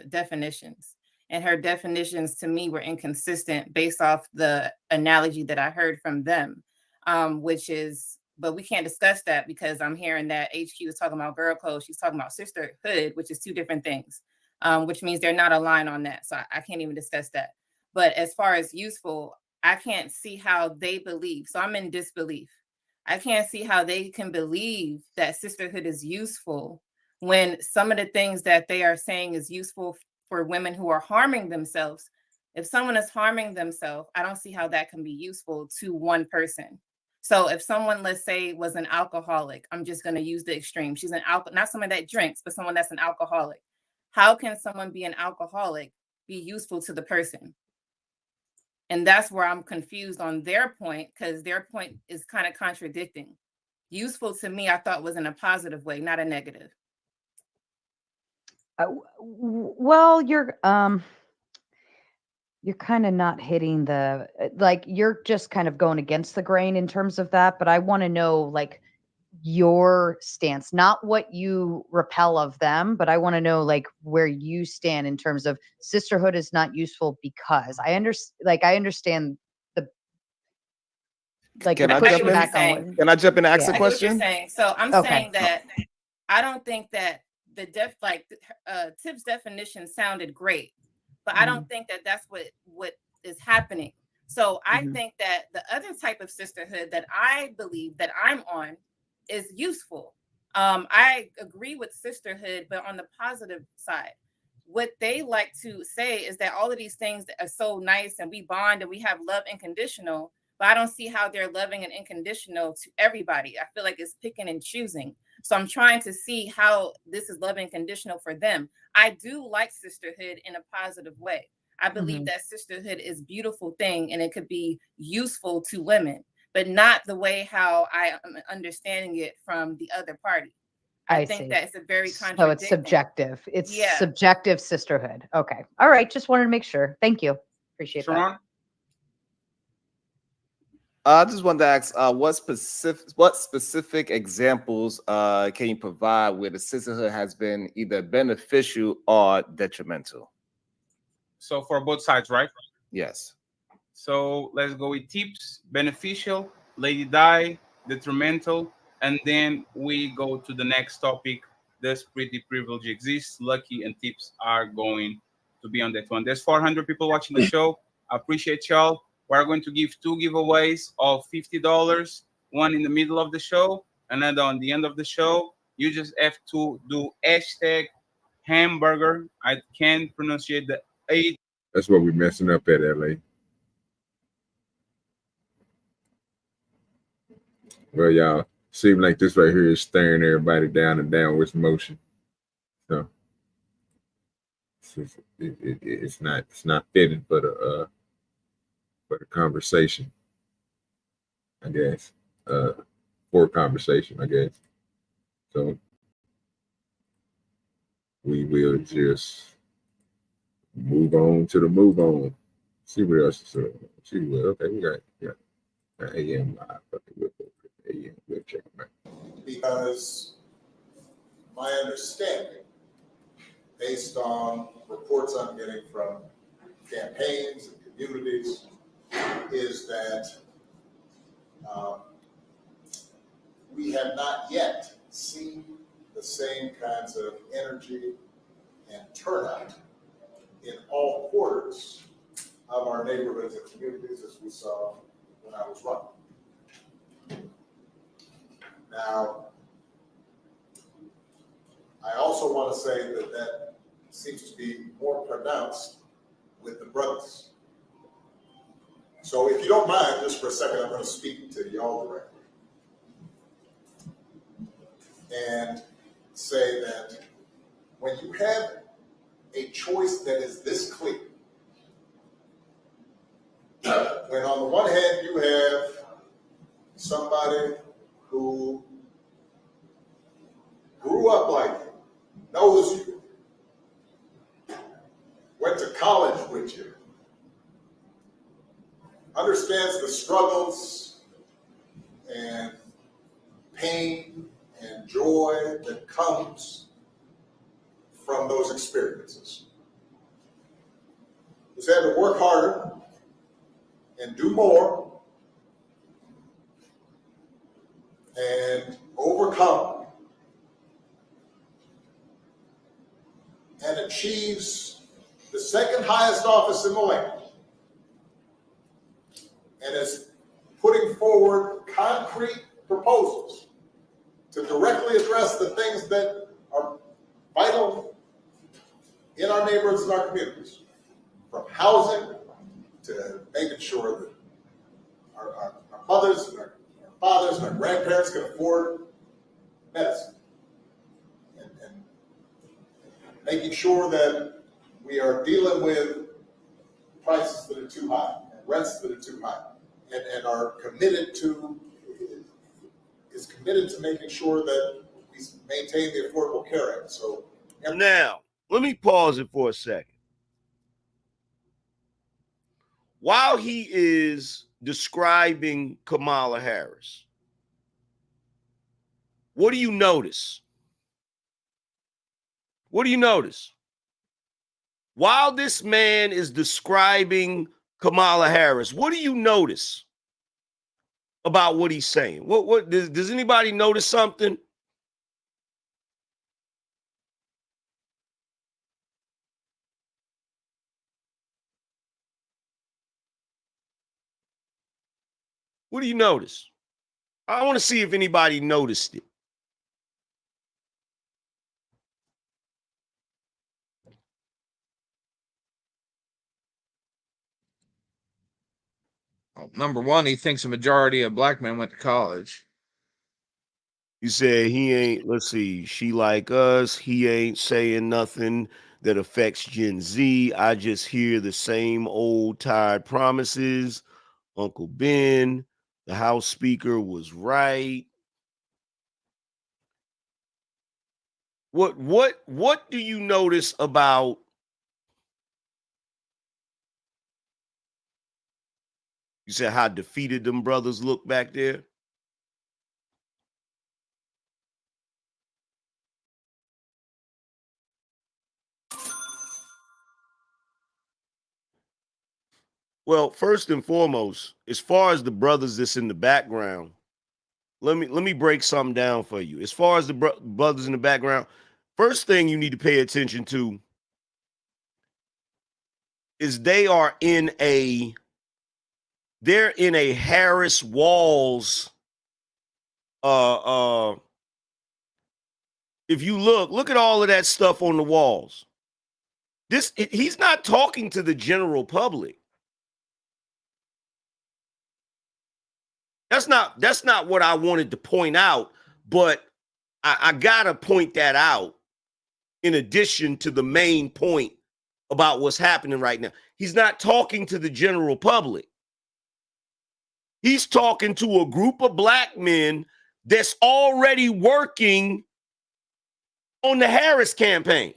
definitions, and her definitions to me were inconsistent based off the analogy that I heard from them, which is but we can't discuss that because I'm hearing that HQ is talking about girl code. She's talking about sisterhood, which is two different things, which means they're not aligned on that. So I can't even discuss that. But as far as useful, I can't see how they believe. So I'm in disbelief. I can't see how they can believe that sisterhood is useful when some of the things that they are saying is useful for women who are harming themselves. If someone is harming themselves, I don't see how that can be useful to one person. So if someone, let's say, was an alcoholic, I'm just going to use the extreme. She's an not someone that drinks, but someone that's an alcoholic. How can someone be an alcoholic be useful to the person? And that's where I'm confused on their point, because their point is kind of contradicting. Useful to me, I thought was in a positive way, not a negative. Well, you're kind of not hitting the like you're just kind of going against the grain in terms of that, but I want to know like your stance, not what you repel of them, but I want to know like where you stand in terms of sisterhood is not useful because I understand the like Can the I jump pushback on in? Can I jump in and ask Yeah. a I get what you're question? saying. So I'm Okay. saying that I don't think that the Tip's definition sounded great, but I don't think that that's what is happening. So I think that the other type of sisterhood that I believe that I'm on is useful. I agree with sisterhood, but on the positive side, what they like to say is that all of these things that are so nice and we bond and we have love unconditional, but I don't see how they're loving and unconditional to everybody. I feel like it's picking and choosing. So I'm trying to see how this is love unconditional for them. I do like sisterhood in a positive way. I believe that sisterhood is a beautiful thing and it could be useful to women, but not the way how I am understanding it from the other party. I think see. that it's a very So it's contradicting. subjective. It's Yeah. subjective sisterhood. Okay. All right. Just wanted to make sure. Thank you. Appreciate that. I just wanted to ask, what specific examples can you provide where the sisterhood has been either beneficial or detrimental? So for both sides, right? Yes. So let's go with tips, beneficial, Lady Di, detrimental, and then we go to the next topic. Does pretty privilege exist? Lucky and tips are going to be on that one. There's 400 people watching the show. I appreciate y'all. We're going to give 2 giveaways of $50, one in the middle of the show, another on the end of the show. You just have to do hashtag hamburger. I can't pronounce the 8. That's what we're messing up at, LA. Well, y'all seem like this right here is staring everybody down and downwards motion. So it's not fitting for the conversation, I guess. For conversation, I guess. So we will just move on to the move on. See what else is see what okay, we got AM live. AM, we'll check them out. Because my understanding, based on reports I'm getting from campaigns and communities, is that we have not yet seen the same kinds of energy and turnout in all quarters of our neighborhoods and communities as we saw when I was running. Now, I also want to say that that seems to be more pronounced with the brothers. So if you don't mind, just for a second, I'm going to speak to y'all directly and say that when you have a choice that is this clear, when on the one hand you have somebody who grew up like you, knows you, went to college with you, understands the struggles and pain and joy that comes from those experiences. Who's had to work harder and do more and overcome and achieves the second highest office in the land, and is putting forward concrete proposals to directly address the things that are vital in our neighborhoods and our communities, from housing to making sure that our mothers and our fathers and our grandparents can afford medicine, and making sure that we are dealing with prices that are too high and rents that are too high, and are committed to making sure that we maintain the Affordable Care Act. So now, let me pause it for a second. While he is describing Kamala Harris, what do you notice? What do you notice? While this man is describing Kamala Harris, what do you notice about what he's saying? What does anybody notice something? What do you notice? I want to see if anybody noticed it. Well, number one, he thinks a majority of black men went to college. You said he ain't, let's see, she like us. He ain't saying nothing that affects Gen Z. I just hear the same old tired promises. Uncle Ben, the House Speaker was right. What do you notice about you said how defeated them brothers look back there? Well, first and foremost, as far as the brothers that's in the background, let me break something down for you. As far as the brothers in the background, first thing you need to pay attention to is they're in a Harris Walls. If you look at all of that stuff on the walls. He's not talking to the general public. That's not what I wanted to point out, but I gotta point that out in addition to the main point about what's happening right now. He's not talking to the general public. He's talking to a group of black men that's already working on the Harris campaign.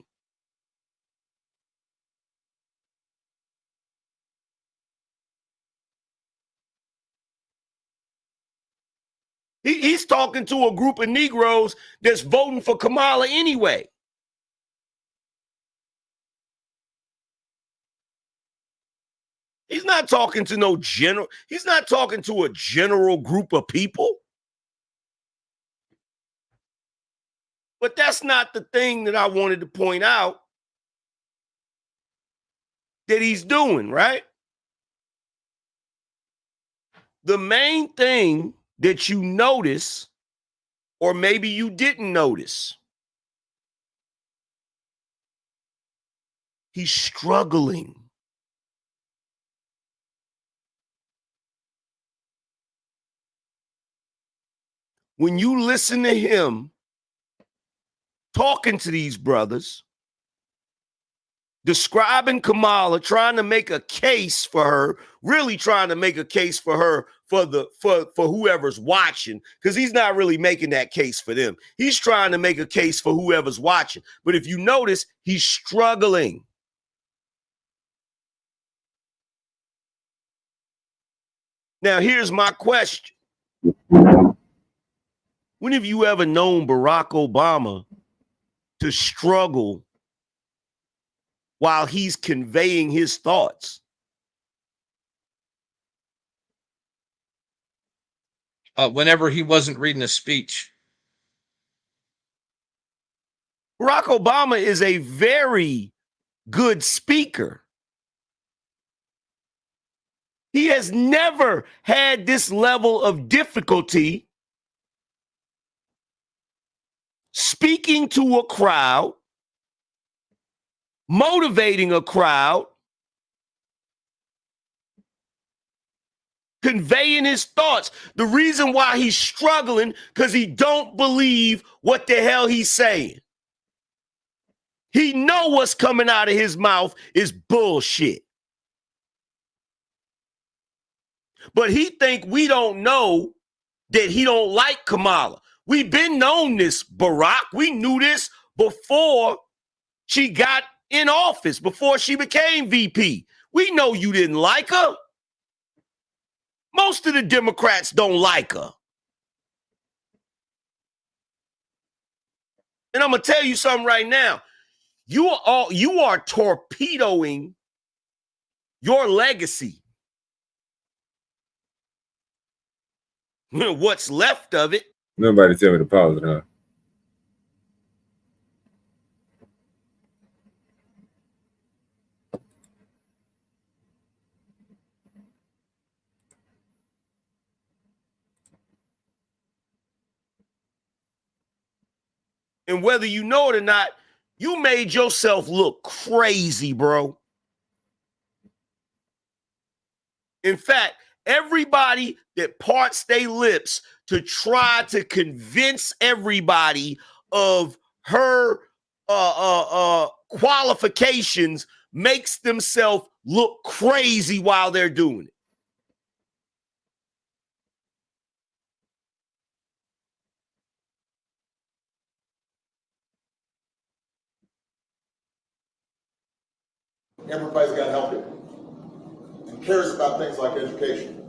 He's talking to a group of Negroes that's voting for Kamala anyway. He's not talking to no general. He's not talking to a general group of people. But that's not the thing that I wanted to point out that he's doing, right? The main thing that you notice, or maybe you didn't notice, he's struggling. When you listen to him talking to these brothers, describing Kamala, trying to make a case for her, really trying to make a case for her for whoever's watching, because he's not really making that case for them. He's trying to make a case for whoever's watching. But if you notice, he's struggling. Now, here's my question. When have you ever known Barack Obama to struggle while he's conveying his thoughts? whenever he wasn't reading a speech. Barack Obama is a very good speaker. He has never had this level of difficulty speaking to a crowd, motivating a crowd, conveying his thoughts. The reason why he's struggling because he don't believe what the hell he's saying. He know what's coming out of his mouth is bullshit. But he think we don't know that he don't like Kamala. We've been known this, Barack. We knew this before she got in office, before she became VP. We know you didn't like her. Most of the Democrats don't like her. And I'm going to tell you something right now. You are torpedoing your legacy. What's left of it. Nobody tell me to pause it, huh? And whether you know it or not, you made yourself look crazy, bro. In fact, everybody that parts their lips to try to convince everybody of her qualifications makes themselves look crazy while they're doing it. Everybody's got to help it and cares about things like education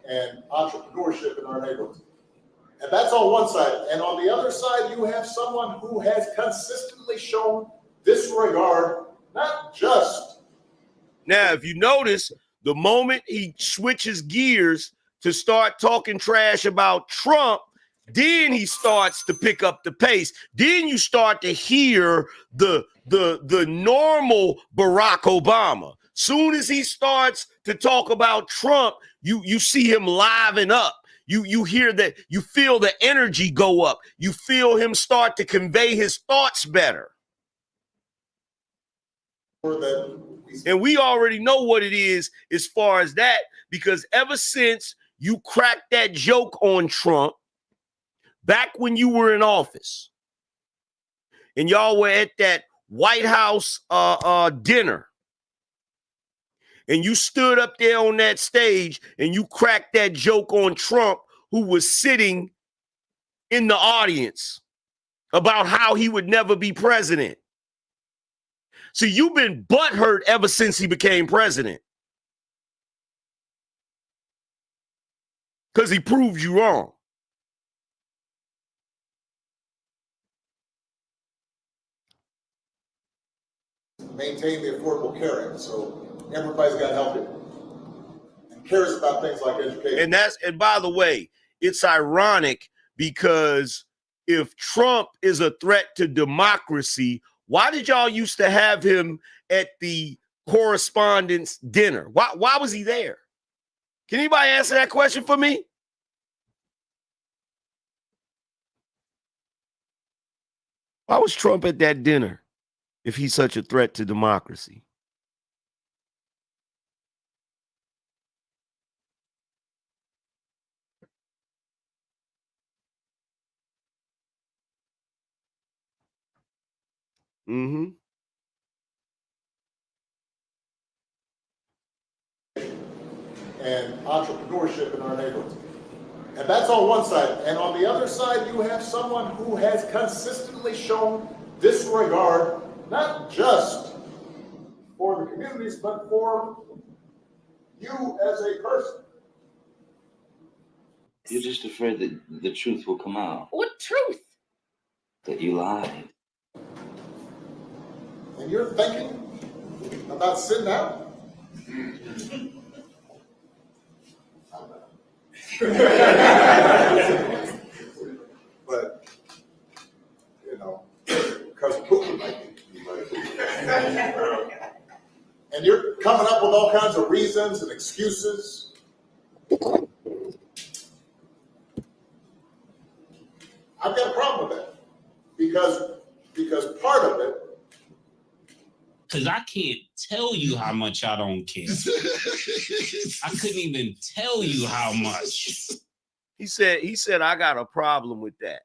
and entrepreneurship in our neighborhoods. And that's on one side. And on the other side, you have someone who has consistently shown disregard, not just. Now, if you notice, the moment he switches gears to start talking trash about Trump, then he starts to pick up the pace. Then you start to hear the normal Barack Obama. Soon as he starts to talk about Trump, you see him liven up. You hear that, you feel the energy go up. You feel him start to convey his thoughts better. And we already know what it is as far as that, because ever since you cracked that joke on Trump, back when you were in office, and y'all were at that White House dinner, and you stood up there on that stage and you cracked that joke on Trump, who was sitting in the audience, about how he would never be president. So you've been butthurt ever since he became president, because he proved you wrong. Maintain the Affordable Care Act. So everybody's got to help it and cares about things like education. And by the way, it's ironic, because if Trump is a threat to democracy, why did y'all used to have him at the correspondence dinner? Why was he there? Can anybody answer that question for me? Why was Trump at that dinner if he's such a threat to democracy? Mm-hmm. And entrepreneurship in our neighborhoods. And that's on one side. And on the other side, you have someone who has consistently shown disregard, not just for the communities, but for you as a person. You're just afraid that the truth will come out. What truth? That you lied. And you're thinking about sitting out? But, you know, because Putin might be. And you're coming up with all kinds of reasons and excuses. I've got a problem with that because part of it. Because I can't tell you how much I don't care. I couldn't even tell you how much. He said I got a problem with that.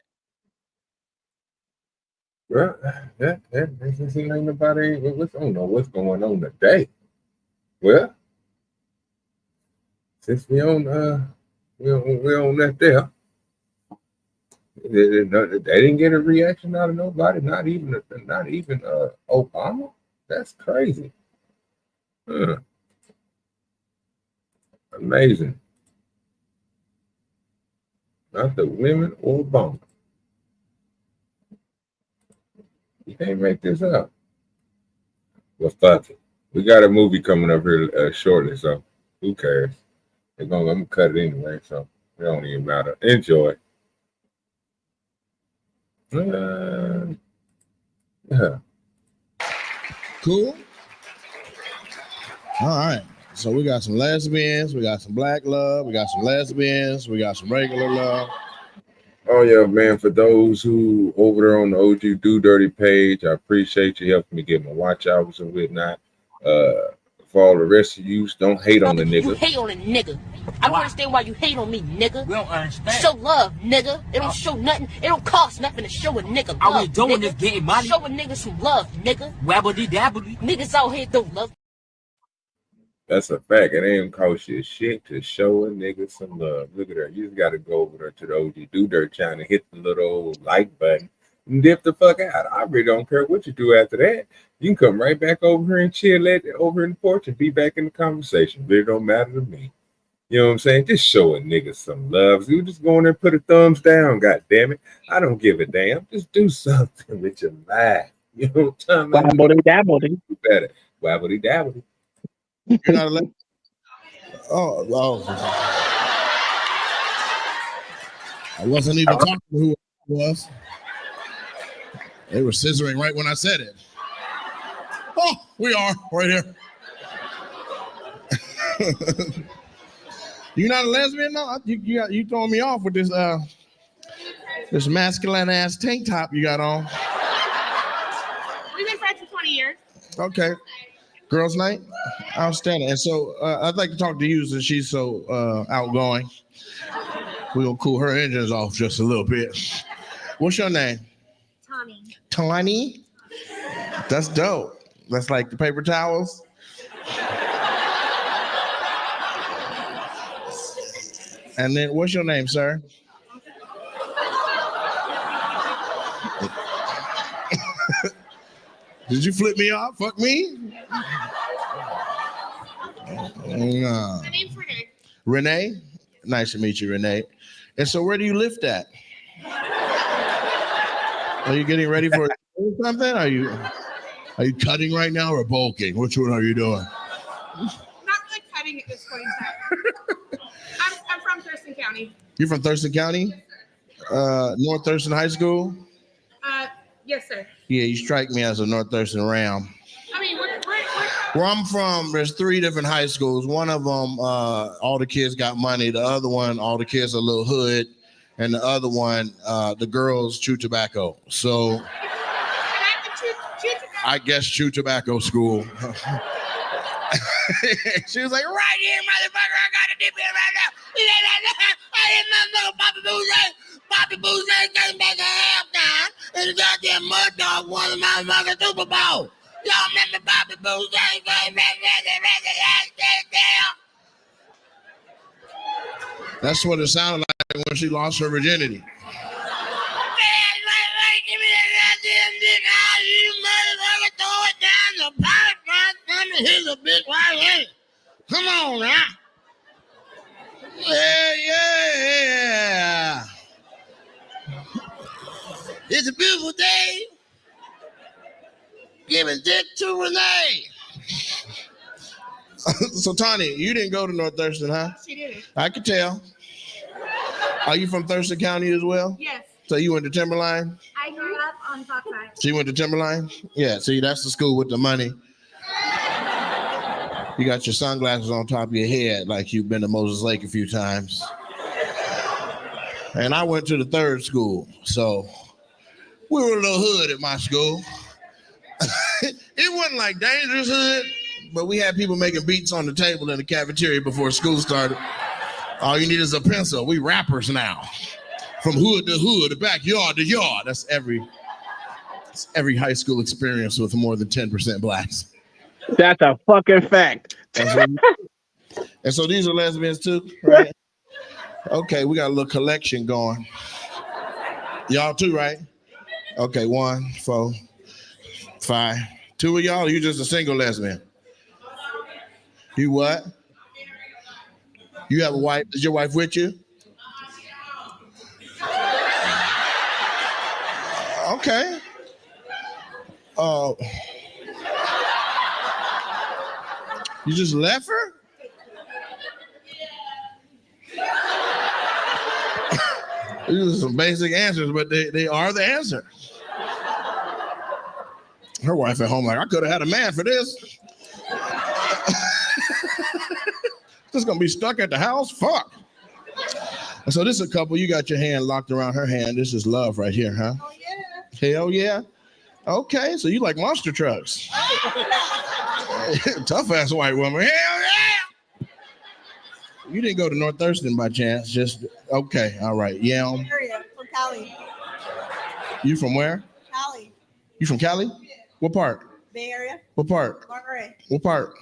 Well, that ain't nobody. I don't know what's going on today. Well, since we on that there. They didn't get a reaction out of nobody, not even Obama. That's crazy. Amazing. Not the women or Obama. You can't make this up. Well, fuck it. We got a movie coming up here shortly, so who cares? I'm gonna cut it anyway, so it don't even matter. Enjoy. Yeah. Cool. All right. So we got some lesbians, we got some black love, we got some lesbians, we got some regular love. Oh yeah, man. For those who over there on the OG Do Dirty page, I appreciate you helping me get my watch hours and whatnot. For all the rest of you, don't hate on the You nigga. hate on a nigga. I don't understand why you hate on me, nigga. We don't understand. Show love, nigga. It don't show nothing. It don't cost nothing to show a nigga love. All we doing nigga. is getting money. Show a nigga some love, nigga. Wabbly dabbly. Niggas out here don't love. That's a fact. It ain't cost you shit to show a nigga some love. Look at her. You just gotta go over there to the OG Do Dirt channel, hit the little old like button, and dip the fuck out. I really don't care what you do after that. You can come right back over here and chill over in the porch and be back in the conversation. But it don't matter to me. You know what I'm saying? Just show a nigga some love. You just go in there and put a thumbs down, god damn it. I don't give a damn. Just do something with your life. You know what I'm talking about? Wabbly dabbly. Better. Wabbly dabbly. You're not allowed. Oh. I wasn't even talking to who it was. They were scissoring right when I said it. Oh, we are right here. You're not a lesbian? No, you throwing me off with this this masculine ass tank top you got on. We've been friends for 20 years. Okay. Girls' night? Outstanding. And so I'd like to talk to you since she's so outgoing. We're going to cool her engines off just a little bit. What's your name? Tommy. Tiny? That's dope. That's like the paper towels. And then what's your name, sir? Did you flip me off? Fuck me? No. My name's Renee. Renee? Nice to meet you, Renee. And so where do you lift at? Are you getting ready for something? Are you cutting right now or bulking? Which one are you doing? Not really cutting at this point in time. I'm from Thurston County. You're from Thurston County? North Thurston High School? Yes, sir. Yeah, you strike me as a North Thurston Ram. I mean, we're Where I'm from, there's 3 different high schools. One of them, all the kids got money. The other one, all the kids are a little hood. And the other one, the girls chew tobacco. So I guess chew tobacco school. She was like, right here, motherfucker, I got a dip in right now. I hit motherfucker Bobby Boucher. Bobby Boucher came back at halftime and the goddamn Mud Dog won the motherfucking Super Bowl. Y'all remember Bobby Boucher came back at That's what it sounded like when she lost her virginity. Here's a big white lady. Come on now. Yeah. It's a beautiful day. Giving dick to Renee. So, Tony, you didn't go to North Thurston, huh? She did it. I could tell. Are you from Thurston County as well? Yes. So you went to Timberline? I grew up on Fox Island. So you went to Timberline? Yeah, see, that's the school with the money. You got your sunglasses on top of your head like you've been to Moses Lake a few times. And I went to the third school, so we were a little hood at my school. It wasn't like dangerous hood, but we had people making beats on the table in the cafeteria before school started. All you need is a pencil. We rappers now. From hood to hood, backyard to yard. That's every high school experience with more than 10% blacks. That's a fucking fact. And so these are lesbians too, right? Okay, we got a little collection going. Y'all too, right? Okay, 1, 4, 5. 2 of y'all, or you just a single lesbian? You what? You have a wife? Is your wife with you? Okay. You just left her? These are some basic answers, but they are the answer. Her wife at home like, I could have had a man for this. Just gonna be stuck at the house? Fuck. And so this is a couple, you got your hand locked around her hand. This is love right here, huh? Oh, yeah. Hell yeah. Okay, so you like monster trucks. Tough ass white woman. Hell yeah. You didn't go to North Thurston by chance. Just, okay, all right. Yeah. Area from Cali. You from where? Cali. You from Cali? What part? Bay Area. What part? Monterey. What part?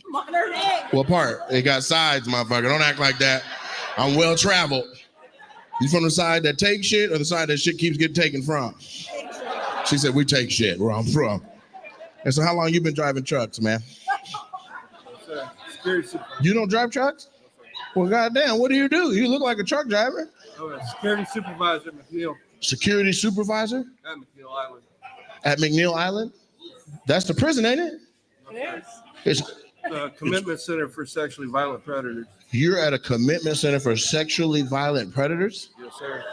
Monterey. What part? It got sides, motherfucker. Don't act like that. I'm well traveled. You from the side that takes shit or the side that shit keeps getting taken from? She said, we take shit where I'm from. And so how long you been driving trucks, man? You don't drive trucks? Well, goddamn, what do? You look like a truck driver. Oh, security supervisor, McNeil. Security supervisor? At McNeil Island. At McNeil Island? That's the prison, ain't it? It is. It's the Commitment Center for Sexually Violent Predators. You're at a commitment center for sexually violent predators? Yes, sir.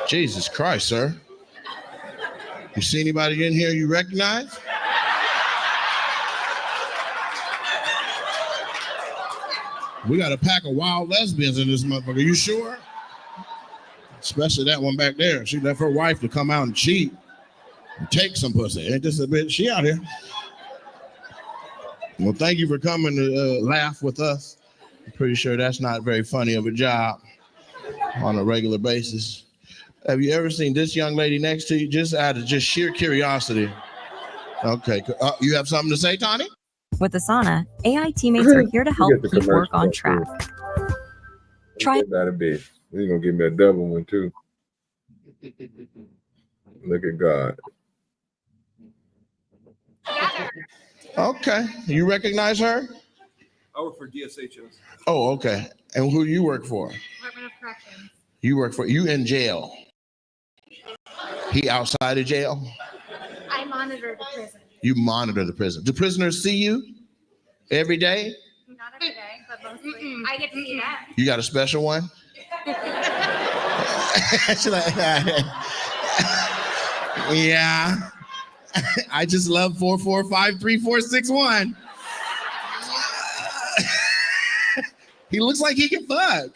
Jesus Christ, sir. You see anybody in here you recognize? We got a pack of wild lesbians in this motherfucker. You sure? Especially that one back there. She left her wife to come out and cheat and take some pussy. Ain't this a bitch? She out here. Well, thank you for coming to laugh with us. I'm pretty sure that's not very funny of a job on a regular basis. Have you ever seen this young lady next to you? Just out of just sheer curiosity. Okay. You have something to say, Tani? With Asana, AI teammates are here to help keep work on track. Try that a bit. He's gonna give me a double one too. Look at God. Okay. You recognize her? I work for DSHS. Oh, okay. And who do you work for? Department of Corrections. You in jail. He outside of jail? I monitor the prison. You monitor the prison. Do prisoners see you every day? Not every day, but mostly. I get to see that. You got a special one? She's like, yeah. I just love 4453461. He looks like he can fuck.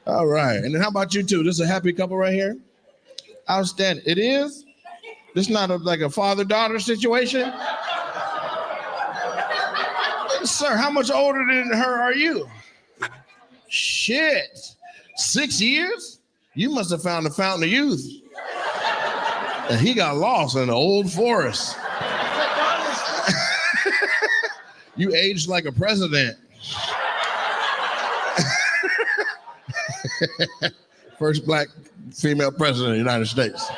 All right. And then how about you two? This is a happy couple right here? Outstanding. It is? This not like a father-daughter situation? Sir, how much older than her are you? Shit. 6 years? You must have found the fountain of youth. And he got lost in the old forest. You aged like a president. First black female president of the United States.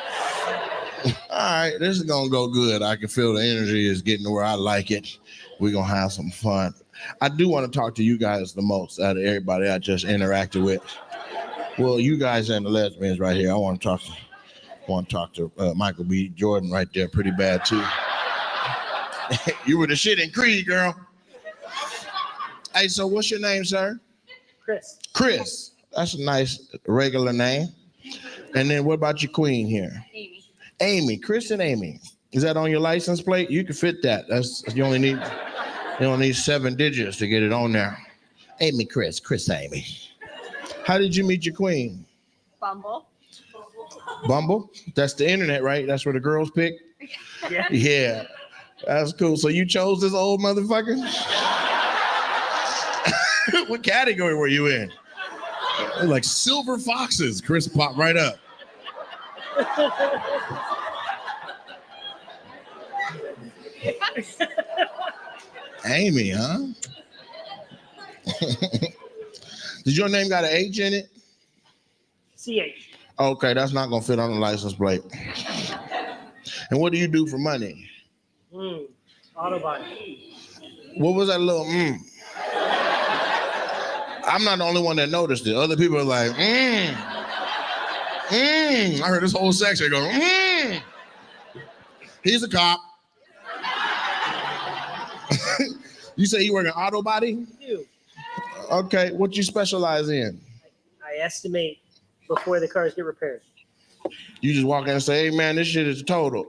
All right, this is gonna go good. I can feel the energy is getting to where I like it. We're gonna have some fun. I do want to talk to you guys the most out of everybody I just interacted with. Well, you guys and the lesbians right here. I want to talk to Michael B. Jordan right there, pretty bad too. You were the shit in Creed, girl. Hey, so what's your name, sir? Chris. Chris. That's a nice regular name. And then what about your queen here? Amy. Amy. Chris and Amy. Is that on your license plate? You can fit that. You only need 7 digits to get it on there. Amy, Chris Amy. How did you meet your queen? Bumble. Bumble? That's the internet, right? That's where the girls pick? Yeah. Yeah. That's cool. So you chose this old motherfucker? What category were you in? Like silver foxes. Chris popped right up. Amy, huh? Did your name got an H in it? CH. Okay, that's not gonna fit on the license plate. And what do you do for money? Auto body. What was that little I'm not the only one that noticed it. Other people are like, I heard this whole section go, He's a cop. You say you work in auto body? I do. Okay, what you specialize in? I estimate before the cars get repaired. You just walk in and say, hey man, this shit is total.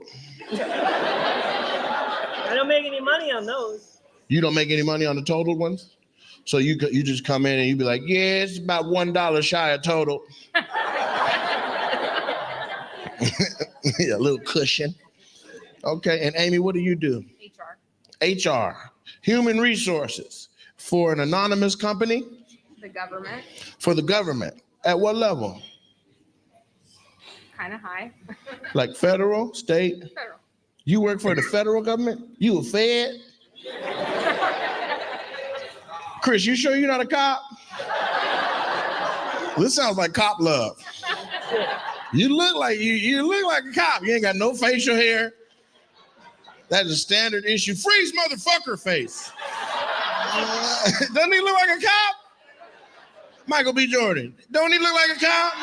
I don't make any money on those. You don't make any money on the total ones? So you just come in and you be like, yeah, it's about $1 shy of total. Yeah, a little cushion. Okay, and Amy, what do you do? HR. Human resources for an anonymous company? The government, For the government. At what level? kind of high. Like federal, state? Federal. You work for the federal government? You a Fed? Chris, you sure you're not a cop? This sounds like cop love. You look like a cop. You ain't got no facial hair. That is a standard issue. Freeze, motherfucker face. Doesn't he look like a cop? Michael B. Jordan. Don't he look like a cop?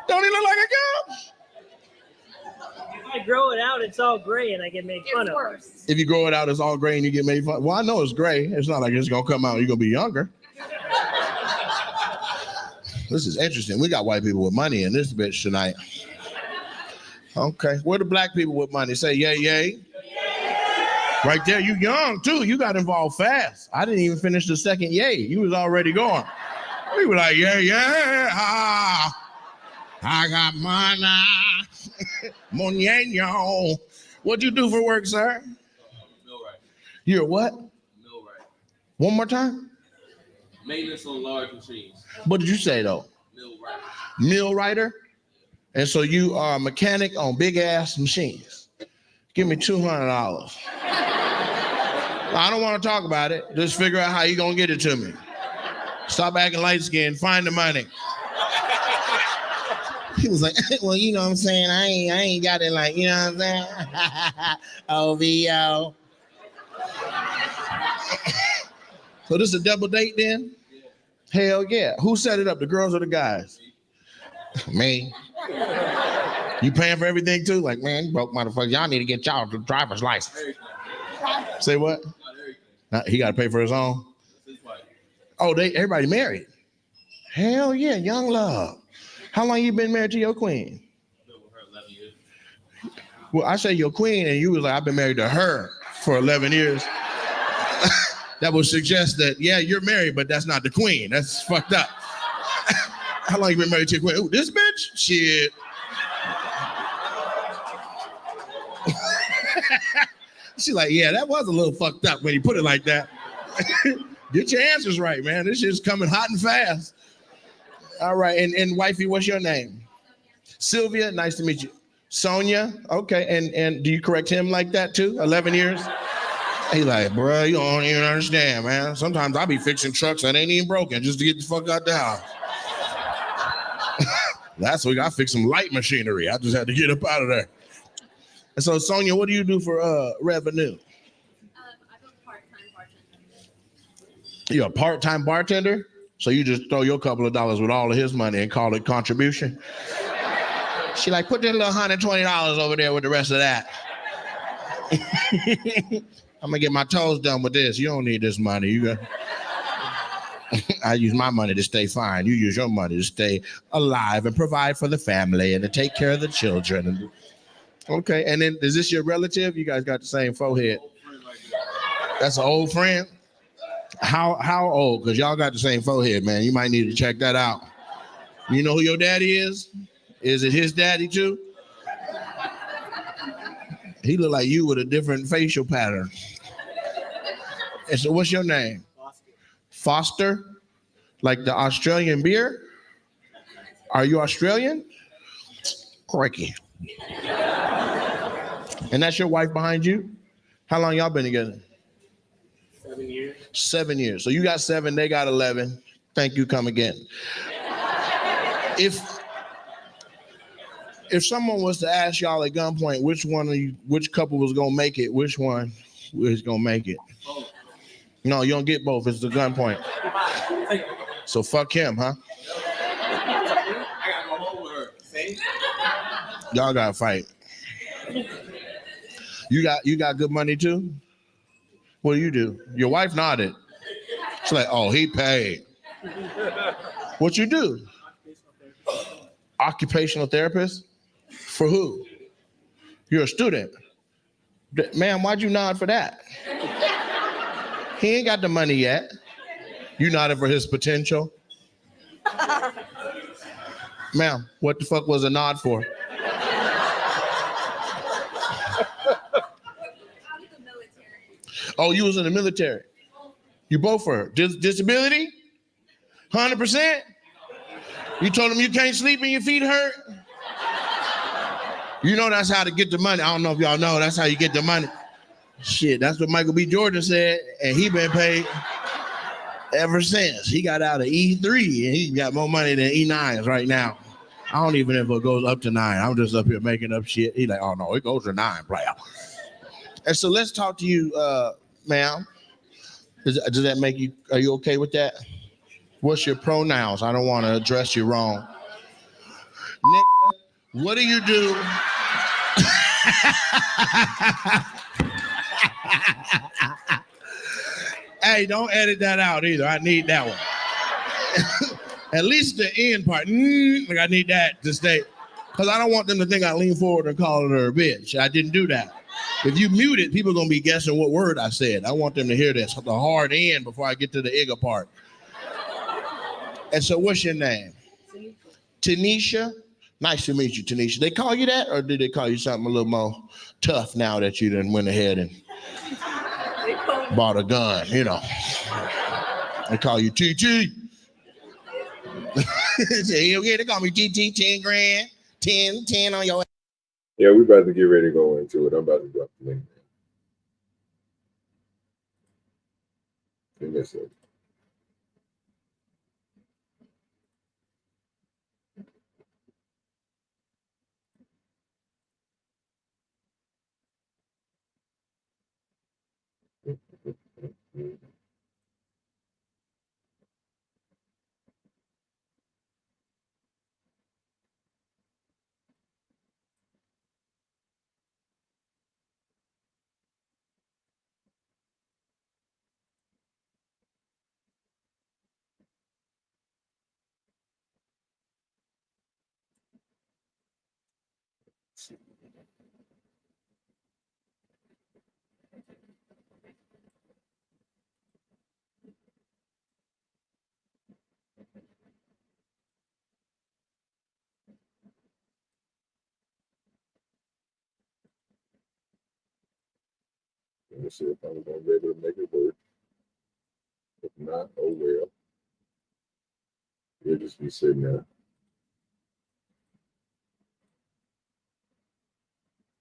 Don't he look like a cop? If I grow it out, it's all gray and I get made fun of. If you grow it out, it's all gray and you get made fun. Well, I know it's gray. It's not like it's gonna come out and you're gonna be younger. This is interesting. We got white people with money in this bitch tonight. Okay, where the black people with money? Say yay, yay. Right there, you young too. You got involved fast. I didn't even finish the second yay. You was already going. We were like, yeah, yeah. I got money. Monyeño. What'd you do for work, sir? Millwright. You're what? Millwright. One more time? Maintenance on large machines. What did you say though? Millwright. Millwriter? And so you are a mechanic on big ass machines. Give me $200. I don't want to talk about it. Just figure out how you gonna get it to me. Stop acting light skinned. Find the money. He was like, well, you know what I'm saying? I ain't got it like, you know what I'm saying? OVO. So this is a double date then? Yeah. Hell yeah. Who set it up? The girls or the guys? Me. You paying for everything too? Like, man, you broke motherfucker. Y'all need to get y'all the driver's license. Say what? He got to pay for his own? Oh, everybody married? Hell yeah, young love. How long you been married to your queen? Well, I say your queen, and you was like, I've been married to her for 11 years. That would suggest that, yeah, you're married, but that's not the queen. That's fucked up. How long you been married to your queen? Oh, this bitch? Shit. She's like, yeah, that was a little fucked up when you put it like that. Get your answers right, man. This shit's coming hot and fast. All right, and wifey, what's your name? Sylvia, nice to meet you. Sonia, okay, and do you correct him like that too? 11 years? He like, bro, you don't even understand, man. Sometimes I be fixing trucks that ain't even broken just to get the fuck out the house. Last week I fixed some light machinery. I just had to get up out of there. And so, Sonia, what do you do for revenue? I'm a part-time bartender. You're a part-time bartender? So you just throw your couple of dollars with all of his money and call it contribution? She like, put that little $120 over there with the rest of that. I'm gonna get my toes done with this. You don't need this money. You got. I use my money to stay fine. You use your money to stay alive and provide for the family and to take care of the children. Okay, and then is this your relative? You guys got the same forehead. That's an old friend. How old? Because y'all got the same forehead, man. You might need to check that out. You know who your daddy is? Is it his daddy too? He look like you with a different facial pattern. And so what's your name? Foster? Like the Australian beer? Are you Australian? Crikey. And that's your wife behind you? How long y'all been together? 7 years. 7 years. So you got 7, they got 11. Thank you, come again. If someone was to ask y'all at gunpoint which couple was gonna make it, which one was gonna make it? No, you don't get both. It's the gunpoint. So fuck him, huh? Y'all gotta fight. You got good money too? What do you do? Your wife nodded. She's like, oh, he paid. What you do? Occupational therapist? For who? You're a student. Ma'am, why'd you nod for that? He ain't got the money yet. You nodded for his potential. Ma'am, what the fuck was a nod for? Oh, you was in the military. You both were. Disability? 100%? You told him you can't sleep and your feet hurt? You know that's how to get the money. I don't know if y'all know, that's how you get the money. Shit, that's what Michael B. Jordan said, and he been paid ever since. He got out of E3, and he got more money than E9s right now. I don't even know if it goes up to 9. I'm just up here making up shit. He like, oh no, it goes to 9, player. And so let's talk to you, ma'am. Does that make you, are you okay with that? What's your pronouns? I don't want to address you wrong. Nick, what do you do? Hey, don't edit that out either. I need that one. At least the end part. Like I need that to stay. Because I don't want them to think I lean forward and call her a bitch. I didn't do that. If you mute it, people are going to be guessing what word I said. I want them to hear this, the hard end before I get to the igga part. And so what's your name? Tanisha. Nice to meet you, Tanisha. They call you that, or did they call you something a little more tough now that you done went ahead and bought a gun, you know? They call you TT. They call me TT, 10 grand, 10 on your. Yeah, we about to get ready to go into it. I'm about to drop the link. Give me a second. Let me see if I'm going to be able to make it work. If not, oh well. You'll just be sitting there.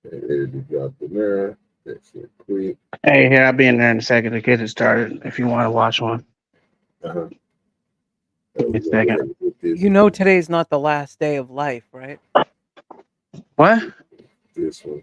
And it'll drop in there. That's it. Quick. Hey, here, I'll be in there in a second to get it started if you want to watch one. Uh-huh. Wait a second. You know today's not the last day of life, right? What? This one.